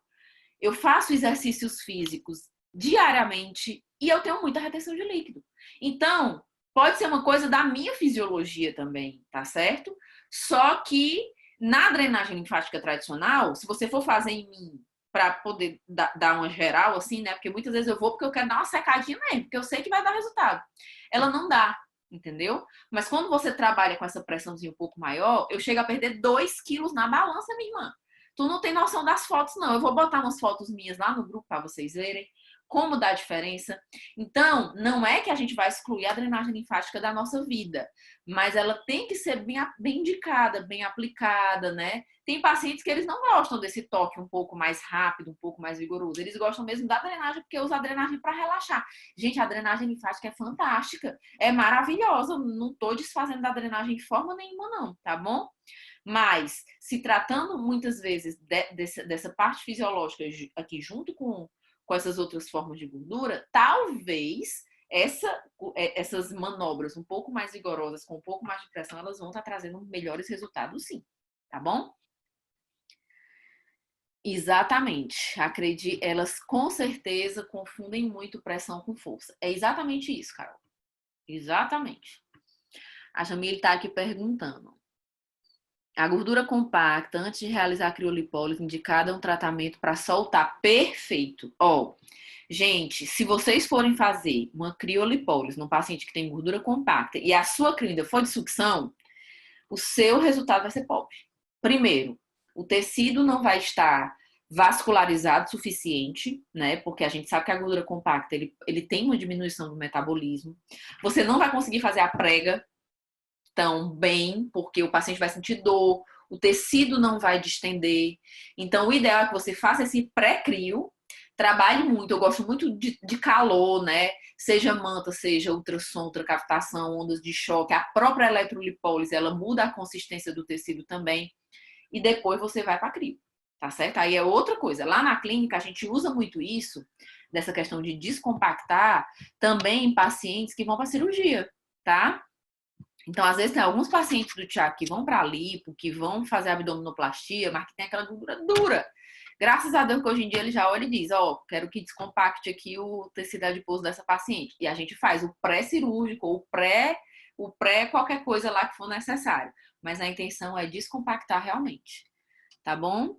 Eu faço exercícios físicos diariamente e eu tenho muita retenção de líquido. Então, pode ser uma coisa da minha fisiologia também, tá certo? Só que na drenagem linfática tradicional, se você for fazer em mim para poder dar uma geral, assim, né? Porque muitas vezes eu vou porque eu quero dar uma secadinha mesmo, porque eu sei que vai dar resultado. Ela não dá, entendeu? Mas quando você trabalha com essa pressãozinha um pouco maior, eu chego a perder 2 quilos na balança, minha irmã. Tu não tem noção das fotos, não. Eu vou botar umas fotos minhas lá no grupo para vocês verem como dá a diferença. Então, não é que a gente vai excluir a drenagem linfática da nossa vida, mas ela tem que ser bem indicada, bem aplicada, né? Tem pacientes que eles não gostam desse toque um pouco mais rápido, um pouco mais vigoroso. Eles gostam mesmo da drenagem porque usa a drenagem para relaxar. Gente, a drenagem linfática é fantástica, é maravilhosa. Não estou desfazendo da drenagem de forma nenhuma, não, tá bom? Mas, se tratando muitas vezes dessa parte fisiológica aqui junto com essas outras formas de gordura, talvez essas manobras um pouco mais vigorosas, com um pouco mais de pressão, elas vão estar trazendo melhores resultados, sim. Tá bom? Exatamente. Acredito, elas com certeza confundem muito pressão com força. É exatamente isso, Carol. Exatamente. A Jamile está aqui perguntando. A gordura compacta, antes de realizar a criolipólise, indicada é um tratamento para soltar. Perfeito. Gente, se vocês forem fazer uma criolipólise num paciente que tem gordura compacta e a sua crio ainda for de sucção, o seu resultado vai ser pobre. Primeiro, o tecido não vai estar vascularizado o suficiente, né? Porque a gente sabe que a gordura compacta, ele tem uma diminuição do metabolismo. Você não vai conseguir fazer a prega tão bem, porque o paciente vai sentir dor, o tecido não vai distender. Então, o ideal é que você faça esse pré-crio, trabalhe muito. Eu gosto muito de calor, né? Seja manta, seja ultrassom, ultracavitação, ondas de choque. A própria eletrolipólise, ela muda a consistência do tecido também. E depois você vai para crio, tá certo? Aí é outra coisa. Lá na clínica, a gente usa muito isso, dessa questão de descompactar, também em pacientes que vão para cirurgia, tá? Então, às vezes, tem alguns pacientes do Tiago que vão para lipo, que vão fazer abdominoplastia, mas que tem aquela gordura dura. Graças a Deus que hoje em dia ele já olha e diz, ó, quero que descompacte aqui o tecido adiposo dessa paciente. E a gente faz o pré-cirúrgico, o pré qualquer coisa lá que for necessário. Mas a intenção é descompactar realmente, tá bom?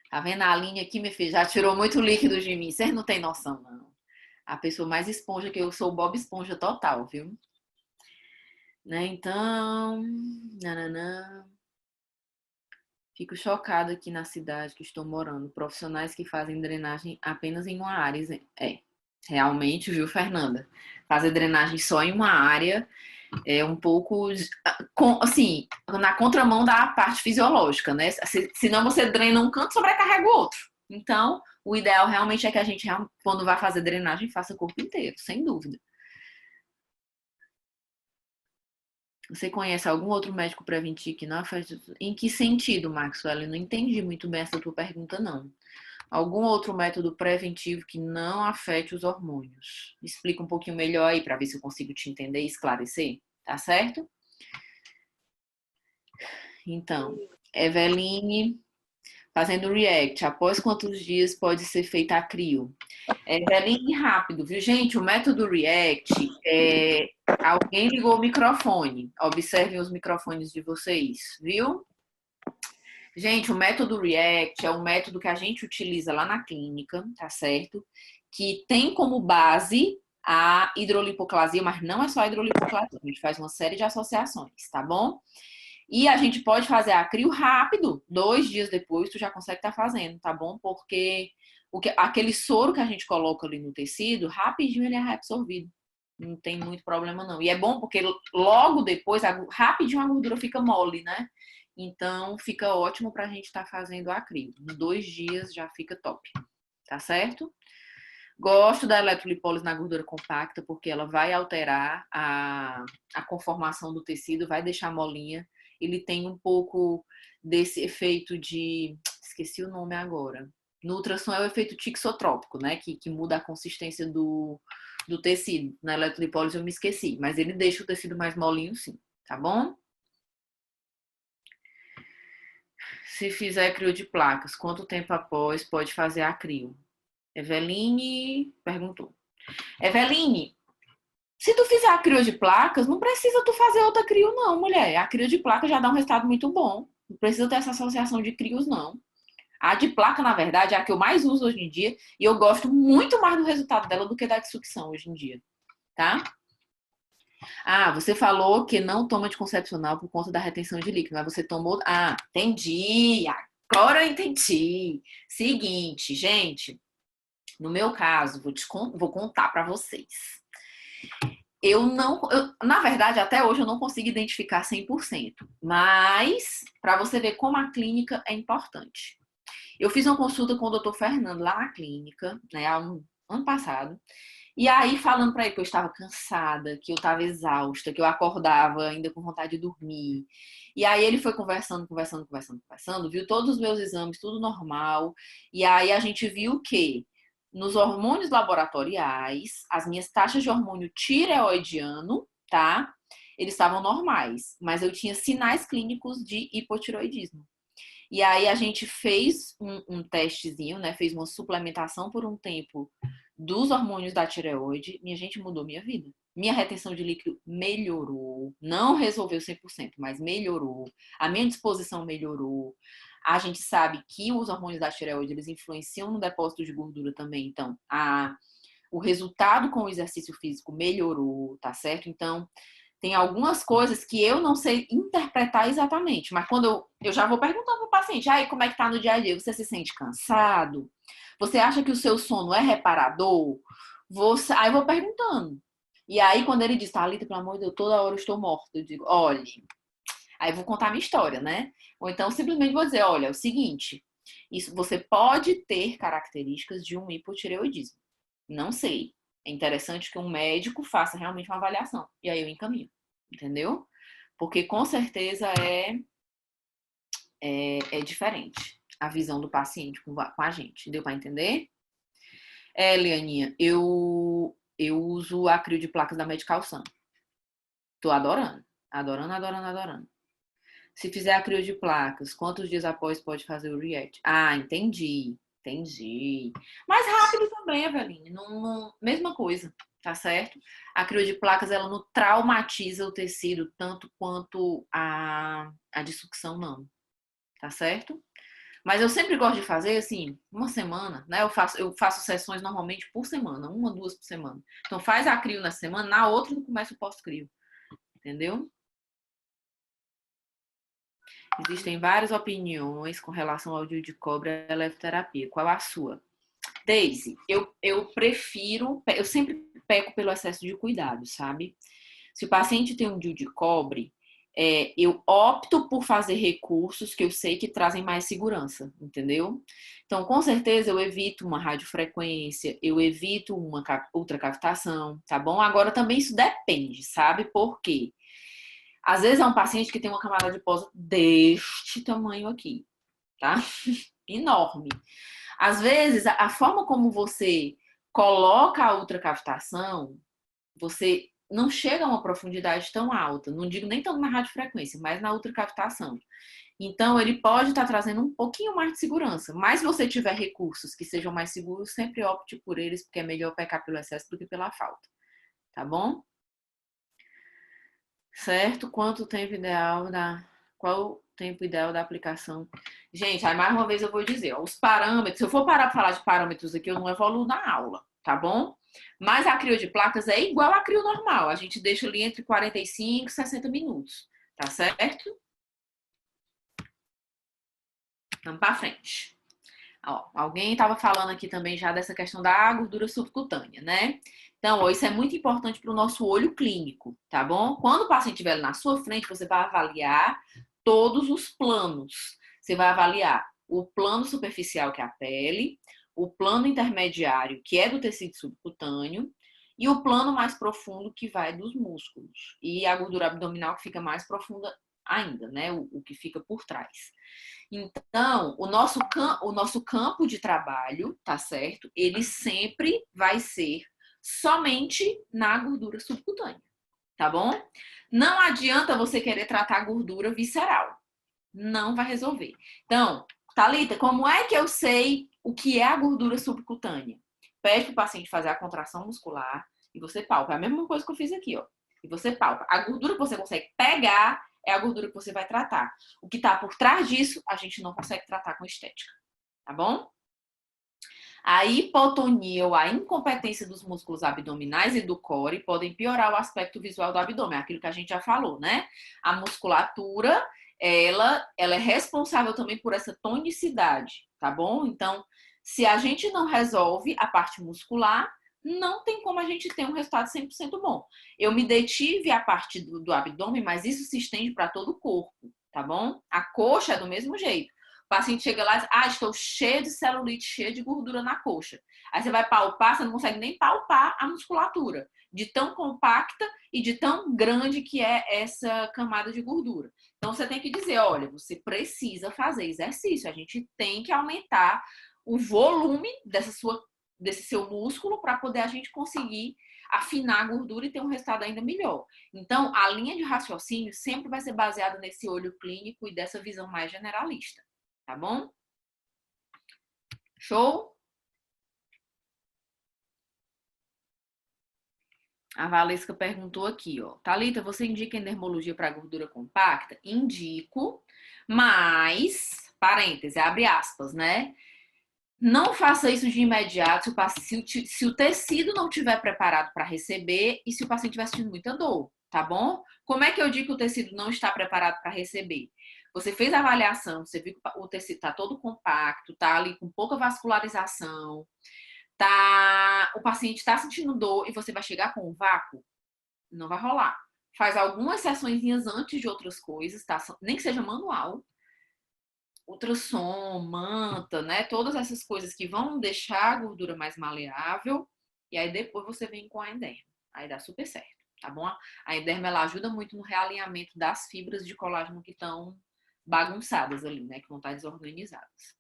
Tá vendo a linha aqui, minha filha? Já tirou muito líquido de mim. Vocês não têm noção, não. A pessoa mais esponja que eu sou, o Bob Esponja total, viu? Né? Então, nananã. Fico chocada aqui na cidade que estou morando. Profissionais que fazem drenagem apenas em uma área. É, realmente, viu, Fernanda? Fazer drenagem só em uma área é um pouco, assim, na contramão da parte fisiológica, né? Senão você drena um canto, sobrecarrega o outro. Então, o ideal realmente é que a gente, quando vai fazer drenagem, faça o corpo inteiro, sem dúvida. Você conhece algum outro médico preventivo que não afeta? Em que sentido, Maxwell? Eu não entendi muito bem essa tua pergunta, não. Algum outro método preventivo que não afete os hormônios? Explica um pouquinho melhor aí para ver se eu consigo te entender e esclarecer, tá certo? Então, Eveline fazendo react. Após quantos dias pode ser feita a crio? Eveline, rápido, viu, gente? O método react é... Alguém ligou o microfone. Observem os microfones de vocês, viu? Gente, o método React é um método que a gente utiliza lá na clínica, tá certo? Que tem como base a hidrolipoclasia, mas não é só a hidrolipoclasia, a gente faz uma série de associações, tá bom? E a gente pode fazer a crio rápido, 2 dias depois tu já consegue estar fazendo, tá bom? Porque aquele soro que a gente coloca ali no tecido, rapidinho ele é reabsorvido. Não tem muito problema não. E é bom porque logo depois, rapidinho a gordura fica mole, né? Então fica ótimo pra gente estar fazendo a crio. Em 2 dias já fica top, tá certo? Gosto da eletrolipólise na gordura compacta porque ela vai alterar a conformação do tecido, vai deixar molinha. Ele tem um pouco desse efeito de... Esqueci o nome agora. No ultrassom é o efeito tixotrópico, né? Que muda a consistência do tecido. Na eletrolipólise eu me esqueci, mas ele deixa o tecido mais molinho sim, tá bom? Se fizer crio de placas, quanto tempo após pode fazer a crio? Eveline perguntou. Eveline, se tu fizer a crio de placas, não precisa tu fazer outra crio não, mulher. A crio de placas já dá um resultado muito bom. Não precisa ter essa associação de crios, não. A de placa, na verdade, é a que eu mais uso hoje em dia. E eu gosto muito mais do resultado dela do que da de sucção hoje em dia. Tá? Ah, você falou que não toma anticoncepcional por conta da retenção de líquido, mas você tomou... Ah, entendi. Agora eu entendi. Seguinte, gente. No meu caso, vou contar para vocês. Na verdade, até hoje eu não consigo identificar 100%, mas para você ver como a clínica é importante. Eu fiz uma consulta com o Dr. Fernando lá na clínica, né, ano passado, e aí falando para ele que eu estava cansada, que eu estava exausta, que eu acordava ainda com vontade de dormir. E aí ele foi conversando, viu todos os meus exames, tudo normal. E aí a gente viu que nos hormônios laboratoriais, as minhas taxas de hormônio tireoidiano, tá? Eles estavam normais, mas eu tinha sinais clínicos de hipotireoidismo. E aí a gente fez um testezinho, né? Fez uma suplementação por um tempo dos hormônios da tireoide. Minha gente, mudou minha vida. Minha retenção de líquido melhorou. Não resolveu 100%, mas melhorou. A minha disposição melhorou. A gente sabe que os hormônios da tireoide, eles influenciam no depósito de gordura também. Então, o resultado com o exercício físico melhorou, tá certo? Então, tem algumas coisas que eu não sei interpretar exatamente, mas quando eu já vou perguntando pro paciente, aí como é que tá no dia a dia? Você se sente cansado? Você acha que o seu sono é reparador? Aí eu vou perguntando. E aí quando ele diz, Thalita, pelo amor de Deus, toda hora eu estou morta, eu digo, olhe, aí eu vou contar a minha história, né? Ou então simplesmente vou dizer, olha, é o seguinte, isso você pode ter características de um hipotireoidismo. Não sei. É interessante que um médico faça realmente uma avaliação. E aí eu encaminho. Entendeu? Porque com certeza é diferente a visão do paciente com a gente. Deu para entender? Lianinha, eu uso a crio de placas da Medical Sun. Tô adorando. Adorando, adorando, adorando. Se fizer a crio de placas, quantos dias após pode fazer o react? Ah, entendi. Entendi. Mais rápido também, Eveline. Mesma coisa, tá certo? A crio de placas, ela não traumatiza o tecido tanto quanto a de sucção, não. Tá certo? Mas eu sempre gosto de fazer, assim, uma semana, né? Eu faço sessões normalmente por semana, uma, duas por semana. Então faz a crio na semana, na outra não começa o pós-crio. Entendeu? Existem várias opiniões com relação ao DIU de cobre e a levoterapia. Qual a sua? Daisy, eu prefiro, eu sempre peco pelo excesso de cuidado, sabe? Se o paciente tem um DIU de cobre, eu opto por fazer recursos que eu sei que trazem mais segurança, entendeu? Então, com certeza, eu evito uma radiofrequência, eu evito uma ultracavitação, tá bom? Agora, também isso depende, sabe? Por quê? Às vezes é um paciente que tem uma camada adiposa deste tamanho aqui, tá? Enorme. Às vezes, a forma como você coloca a ultracavitação, você não chega a uma profundidade tão alta. Não digo nem tanto na radiofrequência, mas na ultracavitação. Então, ele pode estar trazendo um pouquinho mais de segurança. Mas se você tiver recursos que sejam mais seguros, sempre opte por eles, porque é melhor pecar pelo excesso do que pela falta. Tá bom? Certo? Qual o tempo ideal da aplicação? Gente, aí mais uma vez eu vou dizer, ó, os parâmetros, se eu for parar para falar de parâmetros aqui, eu não evoluo na aula, tá bom? Mas a crio de placas é igual a crio normal, a gente deixa ali entre 45 e 60 minutos, tá certo? Vamos para frente. Ó, alguém estava falando aqui também já dessa questão da gordura subcutânea, né? Então, ó, isso é muito importante para o nosso olho clínico, tá bom? Quando o paciente estiver na sua frente, você vai avaliar todos os planos. Você vai avaliar o plano superficial, que é a pele, o plano intermediário, que é do tecido subcutâneo, e o plano mais profundo, que vai dos músculos. E a gordura abdominal, que fica mais profunda ainda, né? O que fica por trás. Então, o nosso campo de trabalho, tá certo? Ele sempre vai ser somente na gordura subcutânea, tá bom? Não adianta você querer tratar a gordura visceral. Não vai resolver. Então, Thalita, como é que eu sei o que é a gordura subcutânea? Pede para o paciente fazer a contração muscular e você palpa. É a mesma coisa que eu fiz aqui, ó. E você palpa. A gordura que você consegue pegar é a gordura que você vai tratar. O que está por trás disso, a gente não consegue tratar com estética. Tá bom? A hipotonia ou a incompetência dos músculos abdominais e do core podem piorar o aspecto visual do abdômen, aquilo que a gente já falou, né? A musculatura, ela é responsável também por essa tonicidade, tá bom? Então, se a gente não resolve a parte muscular, não tem como a gente ter um resultado 100% bom. Eu me detive a parte do abdômen, mas isso se estende para todo o corpo, tá bom? A coxa é do mesmo jeito. O paciente chega lá e diz, estou cheio de celulite, cheio de gordura na coxa. Aí você vai palpar, você não consegue nem palpar a musculatura, de tão compacta e de tão grande que é essa camada de gordura. Então você tem que dizer, olha, você precisa fazer exercício, a gente tem que aumentar o volume desse seu músculo para poder a gente conseguir afinar a gordura e ter um resultado ainda melhor. Então, a linha de raciocínio sempre vai ser baseada nesse olho clínico e dessa visão mais generalista. Tá bom? Show? A Valesca perguntou aqui, ó. Thalita, você indica endermologia para gordura compacta? Indico, mas, parêntese, abre aspas, né? Não faça isso de imediato se o tecido não estiver preparado para receber e se o paciente estiver sentindo muita dor, tá bom? Como é que eu digo que o tecido não está preparado para receber? Você fez a avaliação, você viu que o tecido está todo compacto, está ali com pouca vascularização, o paciente está sentindo dor e você vai chegar com um vácuo? Não vai rolar. Faz algumas sessões antes de outras coisas, tá? Nem que seja manual, ultrassom, manta, né? Todas essas coisas que vão deixar a gordura mais maleável. E aí depois você vem com a enderma. Aí dá super certo, tá bom? A enderma, ela ajuda muito no realinhamento das fibras de colágeno que estão bagunçadas ali, né? Que vão estar desorganizadas.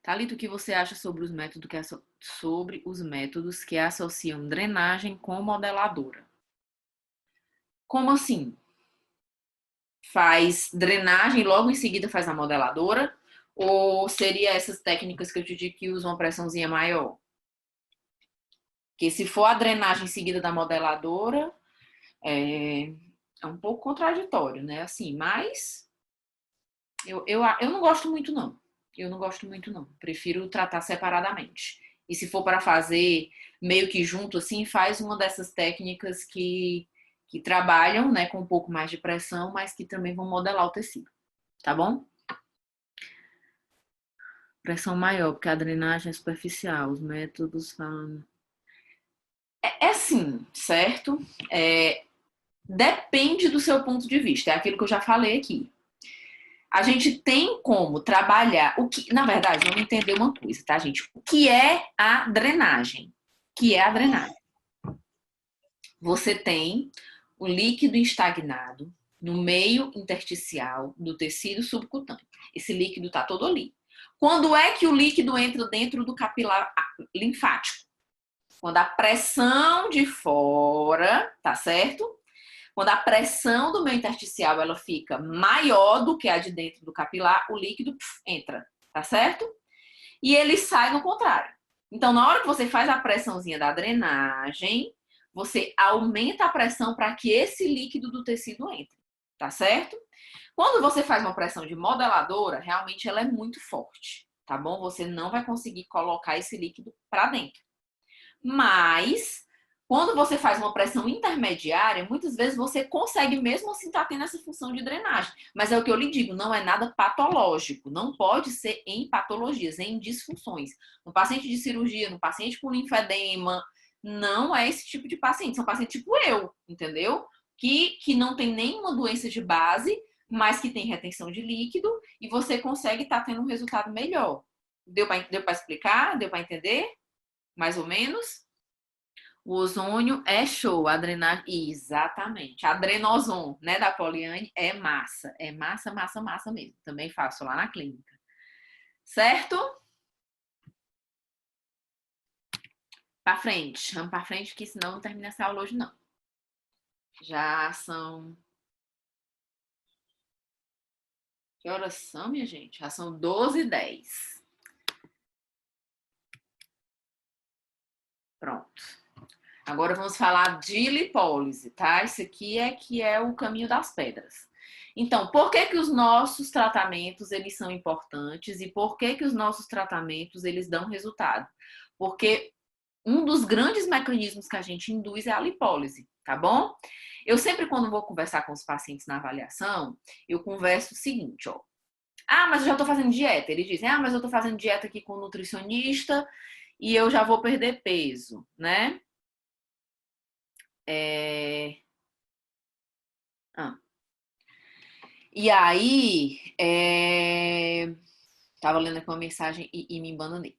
Thalita, o que você acha sobre os métodos que associam drenagem com modeladora? Como assim? Faz drenagem e logo em seguida faz a modeladora? Ou seria essas técnicas que eu te digo que usam uma pressãozinha maior? Porque se for a drenagem em seguida da modeladora, é um pouco contraditório, né? Assim, mas eu não gosto muito, não. Eu não gosto muito, não. Prefiro tratar separadamente. E se for para fazer meio que junto, assim, faz uma dessas técnicas que trabalham, né, com um pouco mais de pressão, mas que também vão modelar o tecido. Tá bom? Pressão maior, porque a drenagem é superficial. Os métodos falam. É sim, certo? Depende do seu ponto de vista. É aquilo que eu já falei aqui. A gente tem como trabalhar o que, na verdade, vamos entender uma coisa, tá, gente? O que é a drenagem? O que é a drenagem? Você tem o líquido estagnado no meio intersticial do tecido subcutâneo. Esse líquido está todo ali. Quando é que o líquido entra dentro do capilar linfático? Quando a pressão de fora, tá certo? Quando a pressão do meio intersticial ela fica maior do que a de dentro do capilar, o líquido entra, tá certo? E ele sai no contrário. Então, na hora que você faz a pressãozinha da drenagem, você aumenta a pressão para que esse líquido do tecido entre, tá certo? Quando você faz uma pressão de modeladora, realmente ela é muito forte, tá bom? Você não vai conseguir colocar esse líquido para dentro. Mas quando você faz uma pressão intermediária, muitas vezes você consegue mesmo assim estar tendo essa função de drenagem. Mas é o que eu lhe digo, não é nada patológico. Não pode ser em patologias, em disfunções. No paciente de cirurgia, no paciente com linfedema, não é esse tipo de paciente. São pacientes tipo eu, entendeu? Que não tem nenhuma doença de base, mas que tem retenção de líquido e você consegue estar tendo um resultado melhor. Deu para explicar? Deu para entender? Mais ou menos? O ozônio é show, a drenagem. Exatamente. A Adrenozon, né, da Poliane, é massa. É massa, massa, massa mesmo. Também faço lá na clínica. Certo? Pra frente. Vamos pra frente, que senão não termina essa aula hoje, não. Já são. Que horas são, minha gente? Já são 12h10. Pronto. Agora vamos falar de lipólise, tá? Isso aqui é que é o caminho das pedras. Então, por que que os nossos tratamentos eles são importantes e por que que os nossos tratamentos eles dão resultado? Porque um dos grandes mecanismos que a gente induz é a lipólise, tá bom? Eu sempre quando vou conversar com os pacientes na avaliação, eu converso o seguinte, ó. Ah, mas eu já tô fazendo dieta. Eles dizem, ah, mas eu tô fazendo dieta aqui com o nutricionista e eu já vou perder peso, né? E aí, tava lendo aqui uma mensagem e me embananei.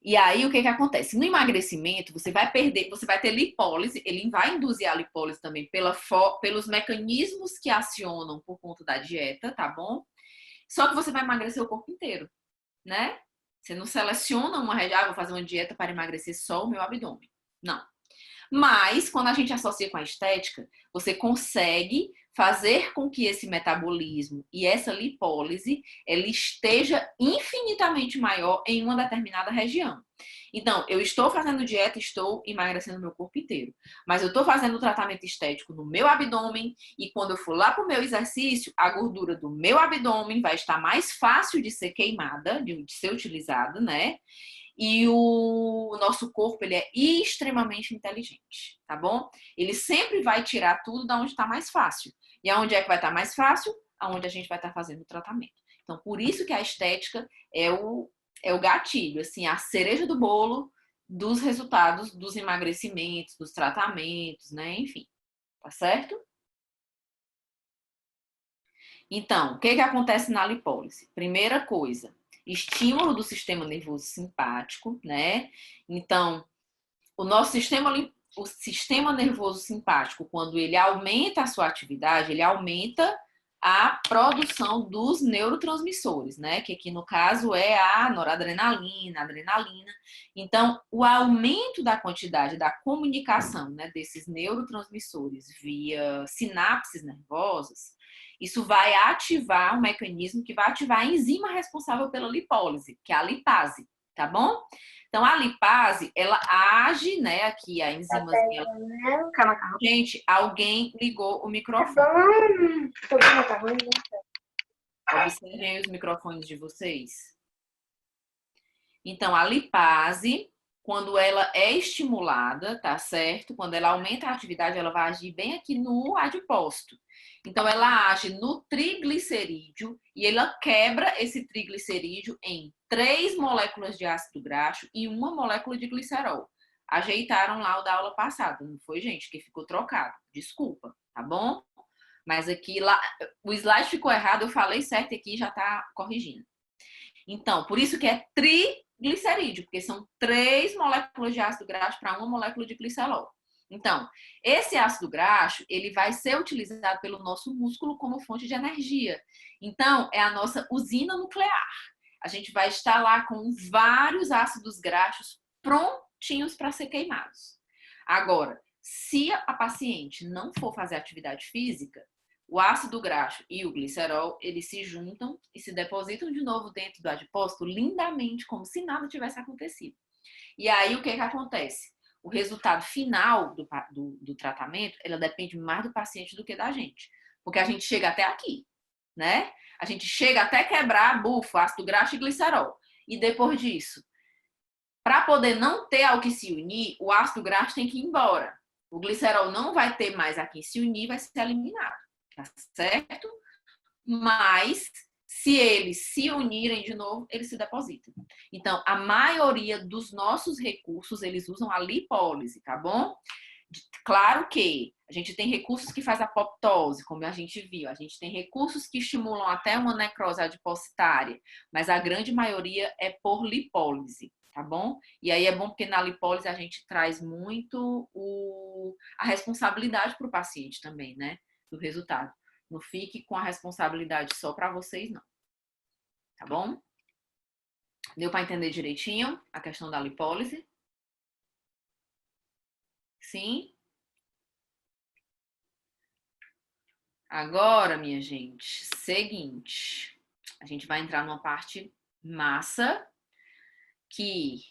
E aí, o que que acontece? No emagrecimento, você vai perder, você vai ter lipólise, ele vai induzir a lipólise também pelos mecanismos que acionam por conta da dieta, tá bom? Só que você vai emagrecer o corpo inteiro, né? Você não seleciona uma região, vou fazer uma dieta para emagrecer só o meu abdômen. Não. Mas, quando a gente associa com a estética, você consegue fazer com que esse metabolismo e essa lipólise ela esteja infinitamente maior em uma determinada região. Então, eu estou fazendo dieta, estou emagrecendo meu corpo inteiro, mas eu estou fazendo tratamento estético no meu abdômen e quando eu for lá para o meu exercício, a gordura do meu abdômen vai estar mais fácil de ser queimada, de ser utilizada, né? E o nosso corpo, ele é extremamente inteligente, tá bom? Ele sempre vai tirar tudo da onde está mais fácil. E aonde é que vai estar mais fácil? Aonde a gente vai estar fazendo o tratamento. Então, por isso que a estética é o gatilho, assim, a cereja do bolo dos resultados dos emagrecimentos, dos tratamentos, né? Enfim, tá certo? Então, o que que acontece na lipólise? Primeira coisa, estímulo do sistema nervoso simpático, né? Então, o sistema nervoso simpático, quando ele aumenta a sua atividade, ele aumenta a produção dos neurotransmissores, né? Que aqui no caso é a noradrenalina, a adrenalina. Então, o aumento da quantidade da comunicação, né, desses neurotransmissores via sinapses nervosas, isso vai ativar um mecanismo que vai ativar a enzima responsável pela lipólise, que é a lipase, tá bom? Então, a lipase, ela age, né, aqui a enzimazinha. Calma, calma. Gente, alguém ligou o microfone. Observem os microfones de vocês. Então, a lipase, quando ela é estimulada, tá certo? Quando ela aumenta a atividade, ela vai agir bem aqui no adipócito. Então, ela age no triglicerídeo e ela quebra esse triglicerídeo em 3 moléculas de ácido graxo e 1 molécula de glicerol. Ajeitaram lá o da aula passada, não foi, gente? Que ficou trocado. Desculpa, tá bom? Mas aqui, lá, o slide ficou errado, eu falei certo aqui, já tá corrigindo. Então, por isso que é triglicerídeo, porque são 3 moléculas de ácido graxo para 1 molécula de glicerol. Então, esse ácido graxo, ele vai ser utilizado pelo nosso músculo como fonte de energia. Então, é a nossa usina nuclear. A gente vai estar lá com vários ácidos graxos prontinhos para ser queimados. Agora, se a paciente não for fazer atividade física, o ácido graxo e o glicerol, eles se juntam e se depositam de novo dentro do adipócito lindamente, como se nada tivesse acontecido. E aí, o que acontece? O resultado final do tratamento, ela depende mais do paciente do que da gente. Porque a gente chega até aqui, né? A gente chega até quebrar bufo, ácido graxo e glicerol. E depois disso, para poder não ter ao que se unir, o ácido graxo tem que ir embora. O glicerol não vai ter mais a quem se unir, vai ser eliminado. Tá certo? Mas se eles se unirem de novo, eles se depositam. Então, a maioria dos nossos recursos, eles usam a lipólise, tá bom? Claro que a gente tem recursos que faz apoptose, como a gente viu. A gente tem recursos que estimulam até uma necrose adipositária, mas a grande maioria é por lipólise, tá bom? E aí é bom porque na lipólise a gente traz muito a responsabilidade para o paciente também, né? Do resultado. Não fique com a responsabilidade só para vocês, não. Tá bom? Deu para entender direitinho a questão da lipólise? Sim? Agora, minha gente, seguinte. A gente vai entrar numa parte massa que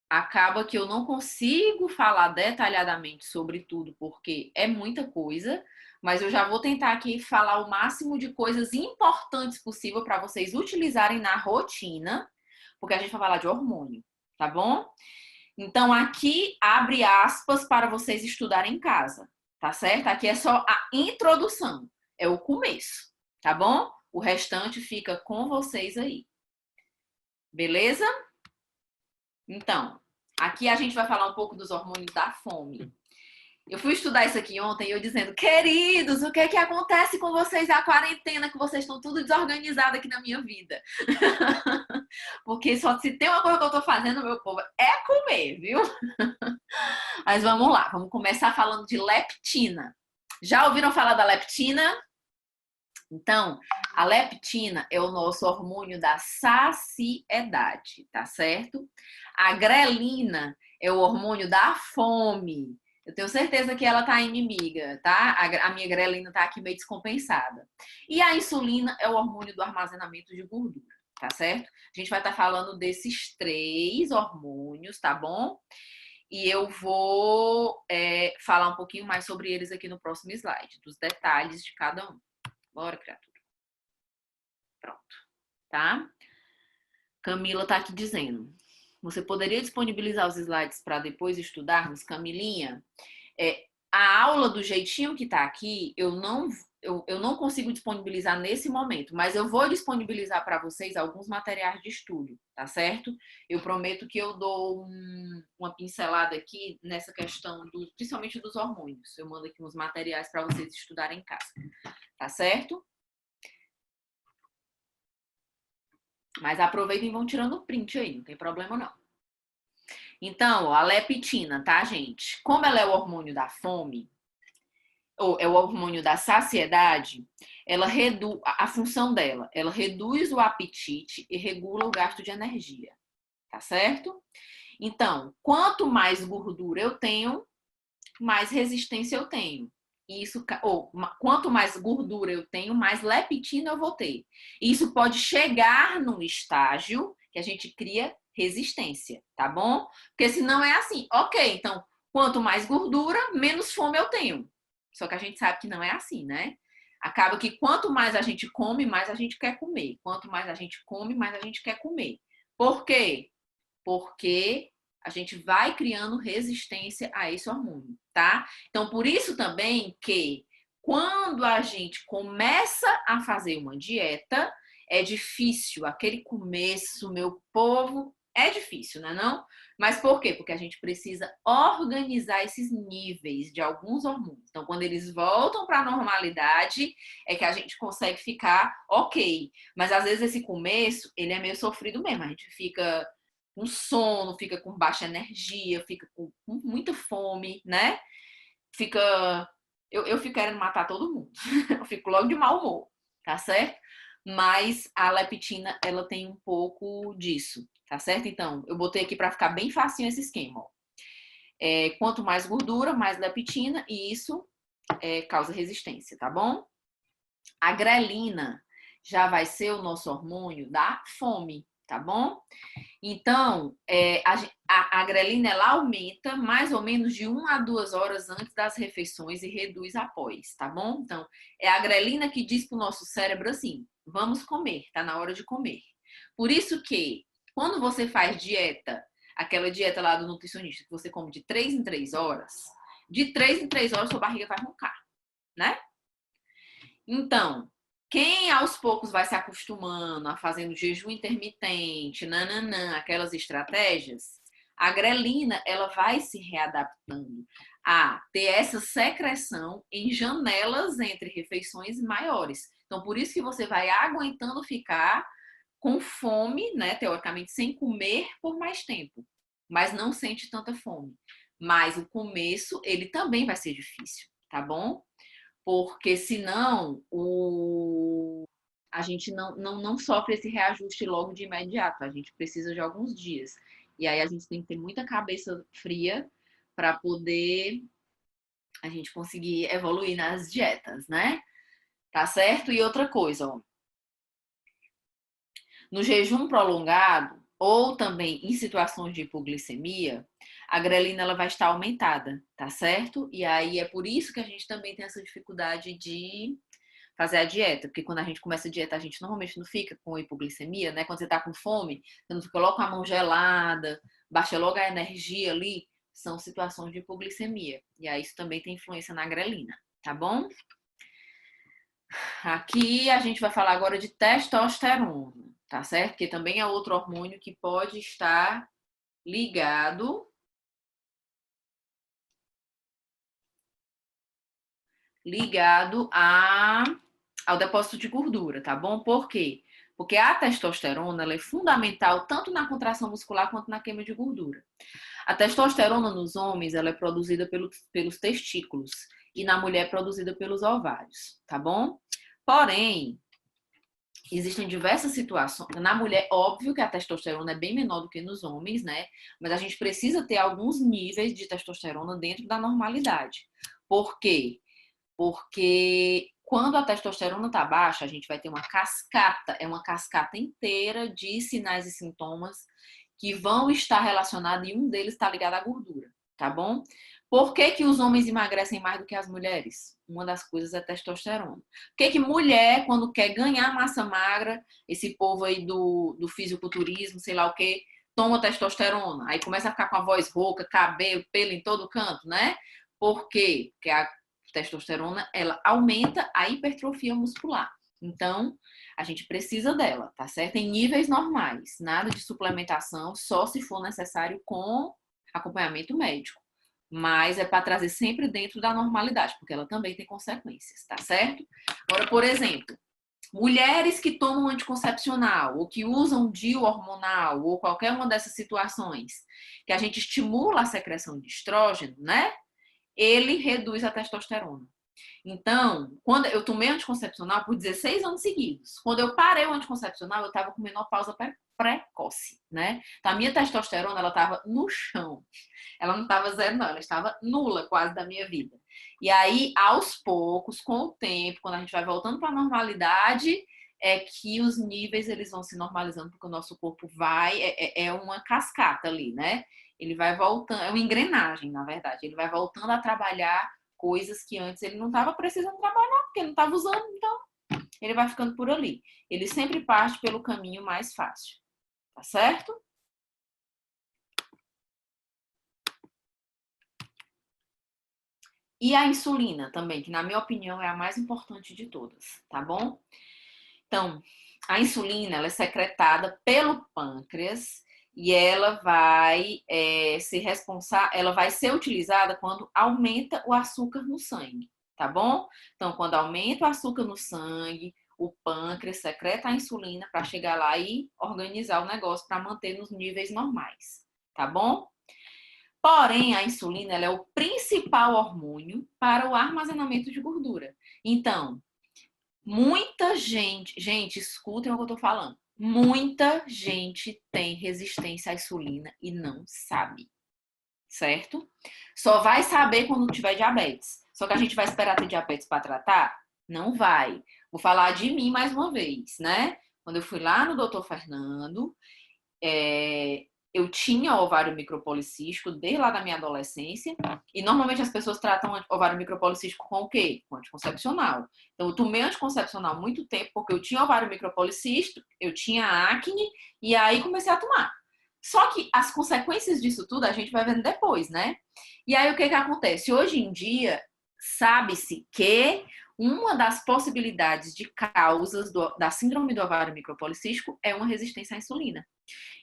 acaba que eu não consigo falar detalhadamente sobre tudo, porque é muita coisa, mas eu já vou tentar aqui falar o máximo de coisas importantes possível para vocês utilizarem na rotina, porque a gente vai falar de hormônio, tá bom? Então, aqui abre aspas para vocês estudarem em casa, tá certo? Aqui é só a introdução, é o começo, tá bom? O restante fica com vocês aí. Beleza? Então, aqui a gente vai falar um pouco dos hormônios da fome. Eu fui estudar isso aqui ontem e eu dizendo, queridos, o que é que acontece com vocês na quarentena, que vocês estão tudo desorganizados aqui na minha vida? Porque só se tem uma coisa que eu tô fazendo, meu povo, é comer, viu? Mas vamos lá, vamos começar falando de leptina. Já ouviram falar da leptina? Então, a leptina é o nosso hormônio da saciedade, tá certo? A grelina é o hormônio da fome. Eu tenho certeza que ela tá inimiga, tá? A minha grelina tá aqui meio descompensada. E a insulina é o hormônio do armazenamento de gordura, tá certo? A gente vai estar falando desses 3 hormônios, tá bom? E eu vou falar um pouquinho mais sobre eles aqui no próximo slide, dos detalhes de cada um. Bora, criatura. Pronto, tá? Camila tá aqui dizendo. Você poderia disponibilizar os slides para depois estudarmos, Camilinha? A aula do jeitinho que tá aqui, eu não consigo disponibilizar nesse momento, mas eu vou disponibilizar para vocês alguns materiais de estudo, tá certo? Eu prometo que eu dou uma pincelada aqui nessa questão, principalmente dos hormônios. Eu mando aqui uns materiais para vocês estudarem em casa, tá certo? Mas aproveitem e vão tirando print aí, não tem problema não. Então, ó, a leptina, tá, gente? Como ela é o hormônio da fome, ou é o hormônio da saciedade, ela reduz a função dela, ela reduz o apetite e regula o gasto de energia, tá certo? Então, quanto mais gordura eu tenho, mais resistência eu tenho. Isso, ou quanto mais gordura eu tenho, mais leptina eu vou ter. Isso pode chegar num estágio que a gente cria resistência, tá bom? Porque senão é assim, ok, então quanto mais gordura, menos fome eu tenho. Só que a gente sabe que não é assim, né? Acaba que quanto mais a gente come, mais a gente quer comer. Quanto mais a gente come, mais a gente quer comer. Por quê? Porque a gente vai criando resistência a esse hormônio, tá? Então, por isso também que quando a gente começa a fazer uma dieta, é difícil. Aquele começo, meu povo, é difícil, né não? Mas por quê? Porque a gente precisa organizar esses níveis de alguns hormônios. Então, quando eles voltam para a normalidade, é que a gente consegue ficar ok. Mas às vezes esse começo, ele é meio sofrido mesmo. A gente fica com sono, fica com baixa energia, fica com muita fome, né? Fica. Eu fico querendo matar todo mundo. Eu fico logo de mau humor, tá certo? Mas a leptina, ela tem um pouco disso, tá certo? Então, eu botei aqui para ficar bem facinho esse esquema, ó. Quanto mais gordura, mais leptina, e isso causa resistência, tá bom? A grelina já vai ser o nosso hormônio da fome, tá bom? Então, a grelina ela aumenta mais ou menos de 1 a 2 horas antes das refeições e reduz após, tá bom? Então, é a grelina que diz para o nosso cérebro assim: vamos comer, tá na hora de comer. Por isso que, quando você faz dieta, aquela dieta lá do nutricionista, que você come de 3 em 3 horas, de 3 em 3 horas sua barriga vai roncar, né? Então, quem aos poucos vai se acostumando a fazendo jejum intermitente, nananã, aquelas estratégias, a grelina ela vai se readaptando a ter essa secreção em janelas entre refeições maiores. Então, por isso que você vai aguentando ficar com fome, né, teoricamente, sem comer por mais tempo, mas não sente tanta fome. Mas o começo, ele também vai ser difícil, tá bom? Porque senão a gente não sofre esse reajuste logo de imediato, a gente precisa de alguns dias. E aí a gente tem que ter muita cabeça fria para poder a gente conseguir evoluir nas dietas, né? Tá certo? E outra coisa, ó, no jejum prolongado ou também em situações de hipoglicemia, a grelina ela vai estar aumentada, tá certo? E aí é por isso que a gente também tem essa dificuldade de fazer a dieta, porque quando a gente começa a dieta, a gente normalmente não fica com hipoglicemia, né? Quando você tá com fome, você não fica logo com a mão gelada, baixa logo a energia ali, são situações de hipoglicemia. E aí isso também tem influência na grelina, tá bom? Aqui a gente vai falar agora de testosterona, tá certo? Que também é outro hormônio que pode estar ligado ao depósito de gordura, tá bom? Por quê? Porque a testosterona ela é fundamental tanto na contração muscular quanto na queima de gordura. A testosterona nos homens ela é produzida pelos testículos e na mulher é produzida pelos ovários, tá bom? Porém, existem diversas situações. Na mulher, óbvio que a testosterona é bem menor do que nos homens, né? Mas a gente precisa ter alguns níveis de testosterona dentro da normalidade. Por quê? Porque quando a testosterona está baixa, a gente vai ter uma cascata inteira de sinais e sintomas que vão estar relacionados e um deles está ligado à gordura, tá bom? Por que que os homens emagrecem mais do que as mulheres? Uma das coisas é testosterona. Por que que mulher, quando quer ganhar massa magra, esse povo aí do fisiculturismo, sei lá o que, toma testosterona? Aí começa a ficar com a voz rouca, cabelo, pelo em todo canto, né? Por quê? Porque a testosterona, ela aumenta a hipertrofia muscular. Então, a gente precisa dela, tá certo? Em níveis normais, nada de suplementação, só se for necessário com acompanhamento médico. Mas é para trazer sempre dentro da normalidade, porque ela também tem consequências, tá certo? Agora, por exemplo, mulheres que tomam anticoncepcional ou que usam DIU hormonal ou qualquer uma dessas situações que a gente estimula a secreção de estrógeno, né? Ele reduz a testosterona. Então, quando eu tomei anticoncepcional por 16 anos seguidos, quando eu parei o anticoncepcional, eu estava com menopausa precoce, né? Então, a minha testosterona, ela estava no chão. Ela não estava zero, não. Ela estava nula quase da minha vida. E aí, aos poucos, com o tempo, quando a gente vai voltando para a normalidade, é que os níveis eles vão se normalizando, porque o nosso corpo vai, é uma cascata ali, né? Ele vai voltando, é uma engrenagem, na verdade. Ele vai voltando a trabalhar coisas que antes ele não estava precisando trabalhar, porque não estava usando, então ele vai ficando por ali. Ele sempre parte pelo caminho mais fácil, tá certo? E a insulina também, que na minha opinião é a mais importante de todas, tá bom? Então, a insulina ela é secretada pelo pâncreas e ela vai ser responsável, ela vai ser utilizada quando aumenta o açúcar no sangue, tá bom? Então, quando aumenta o açúcar no sangue, o pâncreas secreta a insulina para chegar lá e organizar o negócio para manter nos níveis normais, tá bom? Porém, a insulina ela é o principal hormônio para o armazenamento de gordura. Então, muita gente, escutem o que eu tô falando. Muita gente tem resistência à insulina e não sabe, certo? Só vai saber quando tiver diabetes. Só que a gente vai esperar ter diabetes para tratar? Não vai. Vou falar de mim mais uma vez, né? Quando eu fui lá no Dr. Fernando, eu tinha ovário micropolicístico desde lá da minha adolescência, e normalmente as pessoas tratam ovário micropolicístico com o quê? Com anticoncepcional. Então, eu tomei anticoncepcional há muito tempo, porque eu tinha ovário micropolicístico, eu tinha acne, e aí comecei a tomar. Só que as consequências disso tudo a gente vai vendo depois, né? E aí o que que acontece? Hoje em dia, sabe-se que uma das possibilidades de causas da síndrome do ovário micropolicístico é uma resistência à insulina.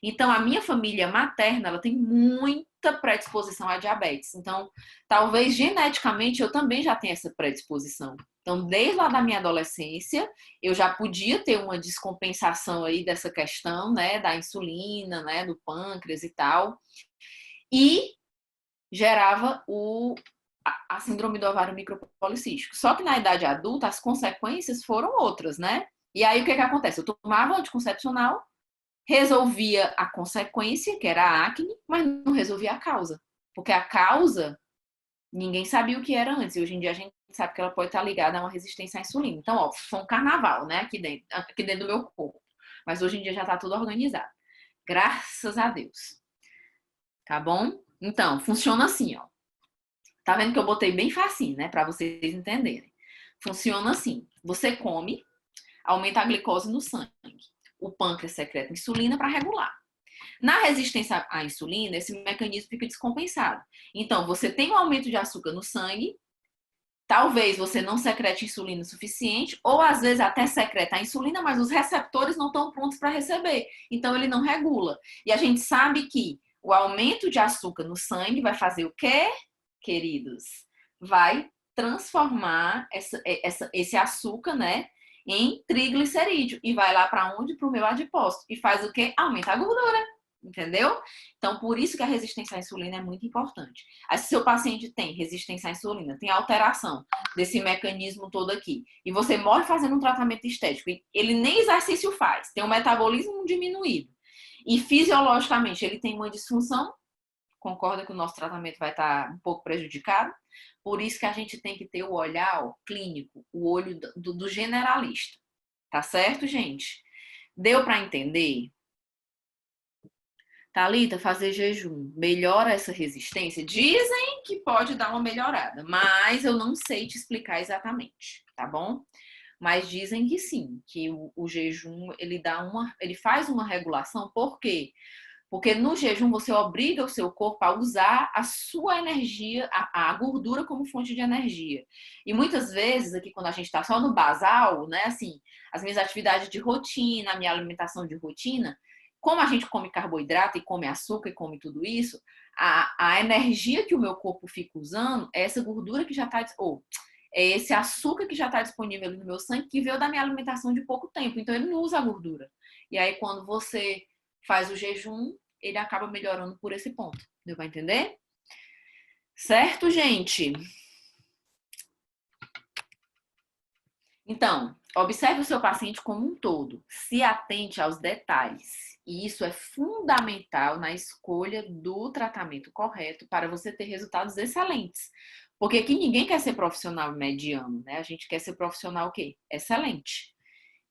Então, a minha família materna, ela tem muita predisposição à diabetes. Então, talvez geneticamente eu também já tenha essa predisposição. Então, desde lá da minha adolescência, eu já podia ter uma descompensação aí dessa questão, né, da insulina, né, do pâncreas e tal. E gerava a síndrome do ovário micropolicístico. Só que na idade adulta, as consequências foram outras, né? E aí, o que que acontece? Eu tomava anticoncepcional, resolvia a consequência, que era a acne, mas não resolvia a causa. Porque a causa, ninguém sabia o que era antes. E hoje em dia a gente sabe que ela pode estar ligada a uma resistência à insulina. Então, ó, foi um carnaval, né, aqui dentro do meu corpo. Mas hoje em dia já está tudo organizado. Graças a Deus. Tá bom? Então, funciona assim, ó. Tá vendo que eu botei bem facinho, né, para vocês entenderem. Funciona assim. Você come, aumenta a glicose no sangue. O pâncreas secreta insulina para regular. Na resistência à insulina, esse mecanismo fica descompensado. Então, você tem um aumento de açúcar no sangue, talvez você não secrete insulina o suficiente, ou às vezes até secreta a insulina, mas os receptores não estão prontos para receber. Então, ele não regula. E a gente sabe que o aumento de açúcar no sangue vai fazer o quê, queridos? Vai transformar esse açúcar, né, em triglicerídeo. E vai lá para onde? Para o meu adipócito. E faz o quê? Aumenta a gordura. Entendeu? Então, por isso que a resistência à insulina é muito importante. Aí, se seu paciente tem resistência à insulina, tem alteração desse mecanismo todo aqui, e você morre fazendo um tratamento estético, e ele nem exercício faz, tem um metabolismo diminuído, e fisiologicamente ele tem uma disfunção, concorda que o nosso tratamento vai estar um pouco prejudicado? Por isso que a gente tem que ter o olhar clínico, o olho do generalista. Tá certo, gente? Deu para entender? Thalita, fazer jejum melhora essa resistência? Dizem que pode dar uma melhorada, mas eu não sei te explicar exatamente, tá bom? Mas dizem que sim, que o jejum ele faz uma regulação, por quê? Porque no jejum você obriga o seu corpo a usar a sua energia, a gordura como fonte de energia. E muitas vezes, aqui quando a gente está só no basal, né, assim, as minhas atividades de rotina, a minha alimentação de rotina, como a gente come carboidrato e come açúcar e come tudo isso, a energia que o meu corpo fica usando é essa gordura que já está, ou é esse açúcar que já está disponível no meu sangue, que veio da minha alimentação de pouco tempo. Então, ele não usa a gordura. E aí, quando você faz o jejum, ele acaba melhorando por esse ponto. Deu para entender? Certo, gente? Então, observe o seu paciente como um todo. Se atente aos detalhes. E isso é fundamental na escolha do tratamento correto para você ter resultados excelentes. Porque aqui ninguém quer ser profissional mediano, né? A gente quer ser profissional o quê? Excelente.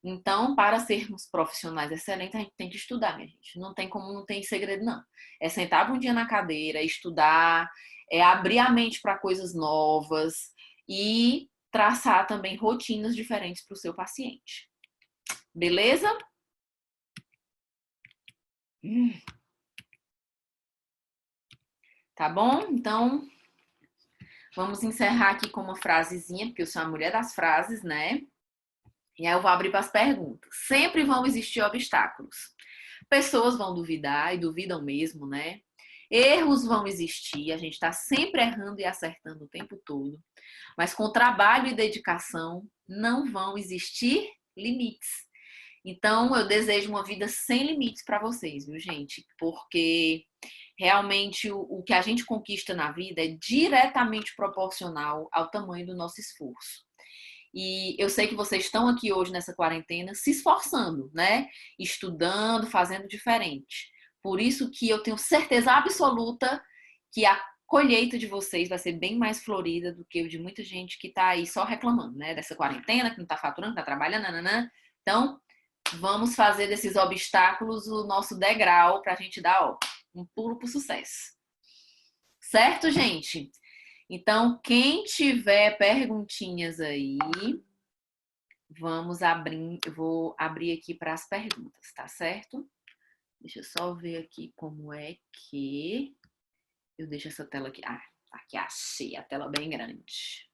Então, para sermos profissionais excelentes, a gente tem que estudar, minha gente. Não tem como, não tem segredo, não. É sentar um dia na cadeira, estudar, é abrir a mente para coisas novas e traçar também rotinas diferentes para o seu paciente. Beleza? Tá bom? Então, vamos encerrar aqui com uma frasezinha, porque eu sou a mulher das frases, né? E aí eu vou abrir para as perguntas. Sempre vão existir obstáculos. Pessoas vão duvidar e duvidam mesmo, né? Erros vão existir, a gente está sempre errando e acertando o tempo todo. Mas com trabalho e dedicação não vão existir limites. Então, eu desejo uma vida sem limites para vocês, viu, gente? Porque realmente o que a gente conquista na vida é diretamente proporcional ao tamanho do nosso esforço. E eu sei que vocês estão aqui hoje nessa quarentena se esforçando, né? Estudando, fazendo diferente. Por isso que eu tenho certeza absoluta que a colheita de vocês vai ser bem mais florida do que o de muita gente que está aí só reclamando, né? Dessa quarentena, que não está faturando, que está trabalhando, nananã. Então, vamos fazer desses obstáculos o nosso degrau para a gente dar, ó, um pulo para o sucesso. Certo, gente? Então, quem tiver perguntinhas aí, vamos abrir, eu vou abrir aqui para as perguntas, tá certo? Deixa eu só ver aqui como é que eu deixo essa tela aqui. Ah, aqui achei a tela bem grande.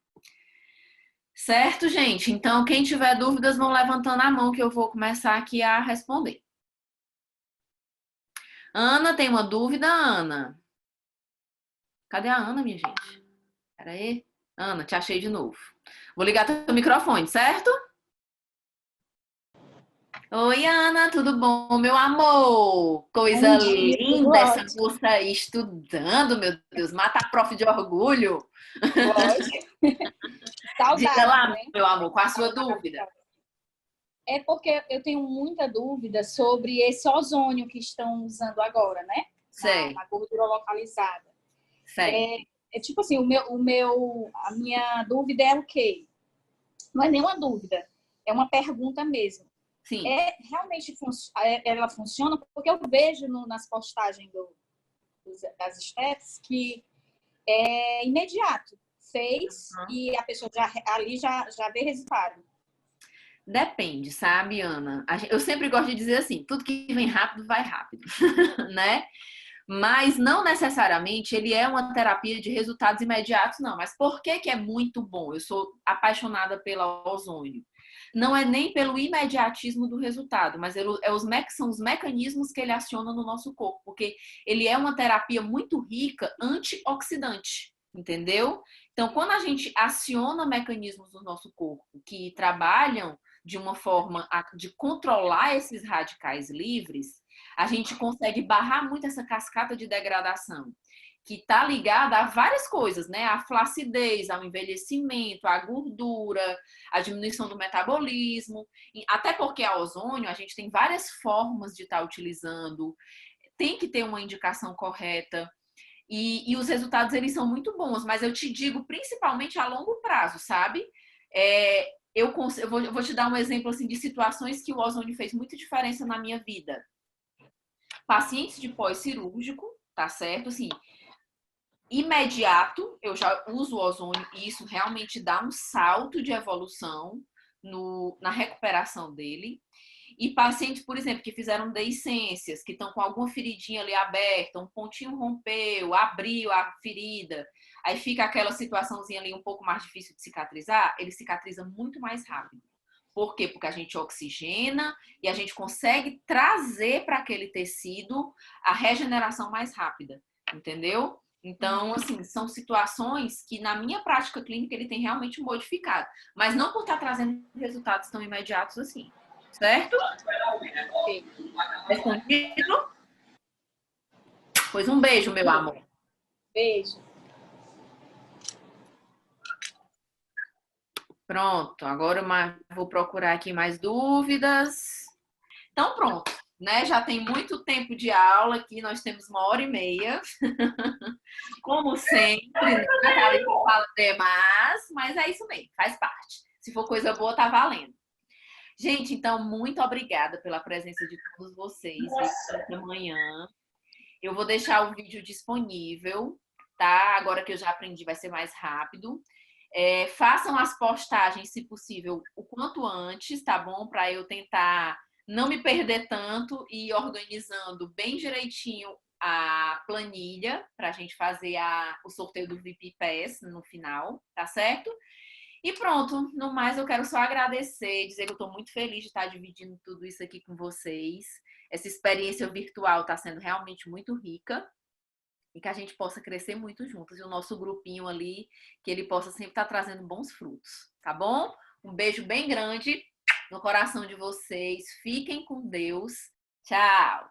Certo, gente? Então, quem tiver dúvidas, vão levantando a mão que eu vou começar aqui a responder. Ana, tem uma dúvida, Ana? Cadê a Ana, minha gente? Pera aí. Ana, te achei de novo. Vou ligar teu microfone, certo? Oi, Ana, tudo bom, meu amor? Coisa Bom dia, tudo linda essa ótimo. moça aí estudando, meu Deus, mata a prof de orgulho. Lógico. Diga Saudades, lá, né? meu amor, qual a sua Aula dúvida? maravilhosa. É porque eu tenho muita dúvida sobre esse ozônio que estão usando agora, né? Sei, Na gordura localizada. sei. É tipo assim, a minha dúvida é o quê? Não é nenhuma dúvida, é uma pergunta mesmo. Sim. Realmente ela funciona? Porque eu vejo nas postagens das estéticas que é imediato. Fez e a pessoa já vê resultado. Depende, sabe, Ana? Eu sempre gosto de dizer assim, tudo que vem rápido, vai rápido, né? Mas não necessariamente ele é uma terapia de resultados imediatos, não. Mas por que que é muito bom? Eu sou apaixonada pela ozônio. Não é nem pelo imediatismo do resultado, mas são os mecanismos que ele aciona no nosso corpo, porque ele é uma terapia muito rica antioxidante, entendeu? Então, quando a gente aciona mecanismos do nosso corpo que trabalham de uma forma de controlar esses radicais livres, a gente consegue barrar muito essa cascata de degradação, que está ligada a várias coisas, né? A flacidez, ao envelhecimento, à gordura, à diminuição do metabolismo. Até porque a ozônio, a gente tem várias formas de estar utilizando, tem que ter uma indicação correta. E os resultados, eles são muito bons, mas eu te digo, principalmente a longo prazo, sabe? Eu vou te dar um exemplo assim, de situações que o ozônio fez muita diferença na minha vida. Pacientes de pós-cirúrgico, tá certo? Assim, imediato, eu já uso o ozônio e isso realmente dá um salto de evolução na recuperação dele. E pacientes, por exemplo, que fizeram deiscências, que estão com alguma feridinha ali aberta, um pontinho rompeu, abriu a ferida, aí fica aquela situaçãozinha ali um pouco mais difícil de cicatrizar, ele cicatriza muito mais rápido. Por quê? Porque a gente oxigena e a gente consegue trazer para aquele tecido a regeneração mais rápida, entendeu? Então, assim, são situações que na minha prática clínica ele tem realmente modificado, mas não por estar trazendo resultados tão imediatos assim, certo? Ok. Respondido? Pois um beijo, meu amor. Beijo. Pronto, agora eu vou procurar aqui mais dúvidas. Então, pronto, né? Já tem muito tempo de aula aqui, nós temos 1h30. Como sempre, né? A Thalita fala demais, mas é isso mesmo, faz parte. Se for coisa boa, tá valendo. Gente, então, muito obrigada pela presença de todos vocês. Até amanhã. Eu vou deixar o vídeo disponível, tá? Agora que eu já aprendi, vai ser mais rápido. Façam as postagens, se possível, o quanto antes, tá bom? Para eu tentar não me perder tanto e ir organizando bem direitinho a planilha para a gente fazer o sorteio do VIP Pass no final, tá certo? E pronto, no mais eu quero só agradecer, dizer que eu estou muito feliz de estar dividindo tudo isso aqui com vocês. Essa experiência virtual está sendo realmente muito rica e que a gente possa crescer muito juntos. E o nosso grupinho ali, que ele possa sempre estar trazendo bons frutos, tá bom? Um beijo bem grande no coração de vocês. Fiquem com Deus. Tchau!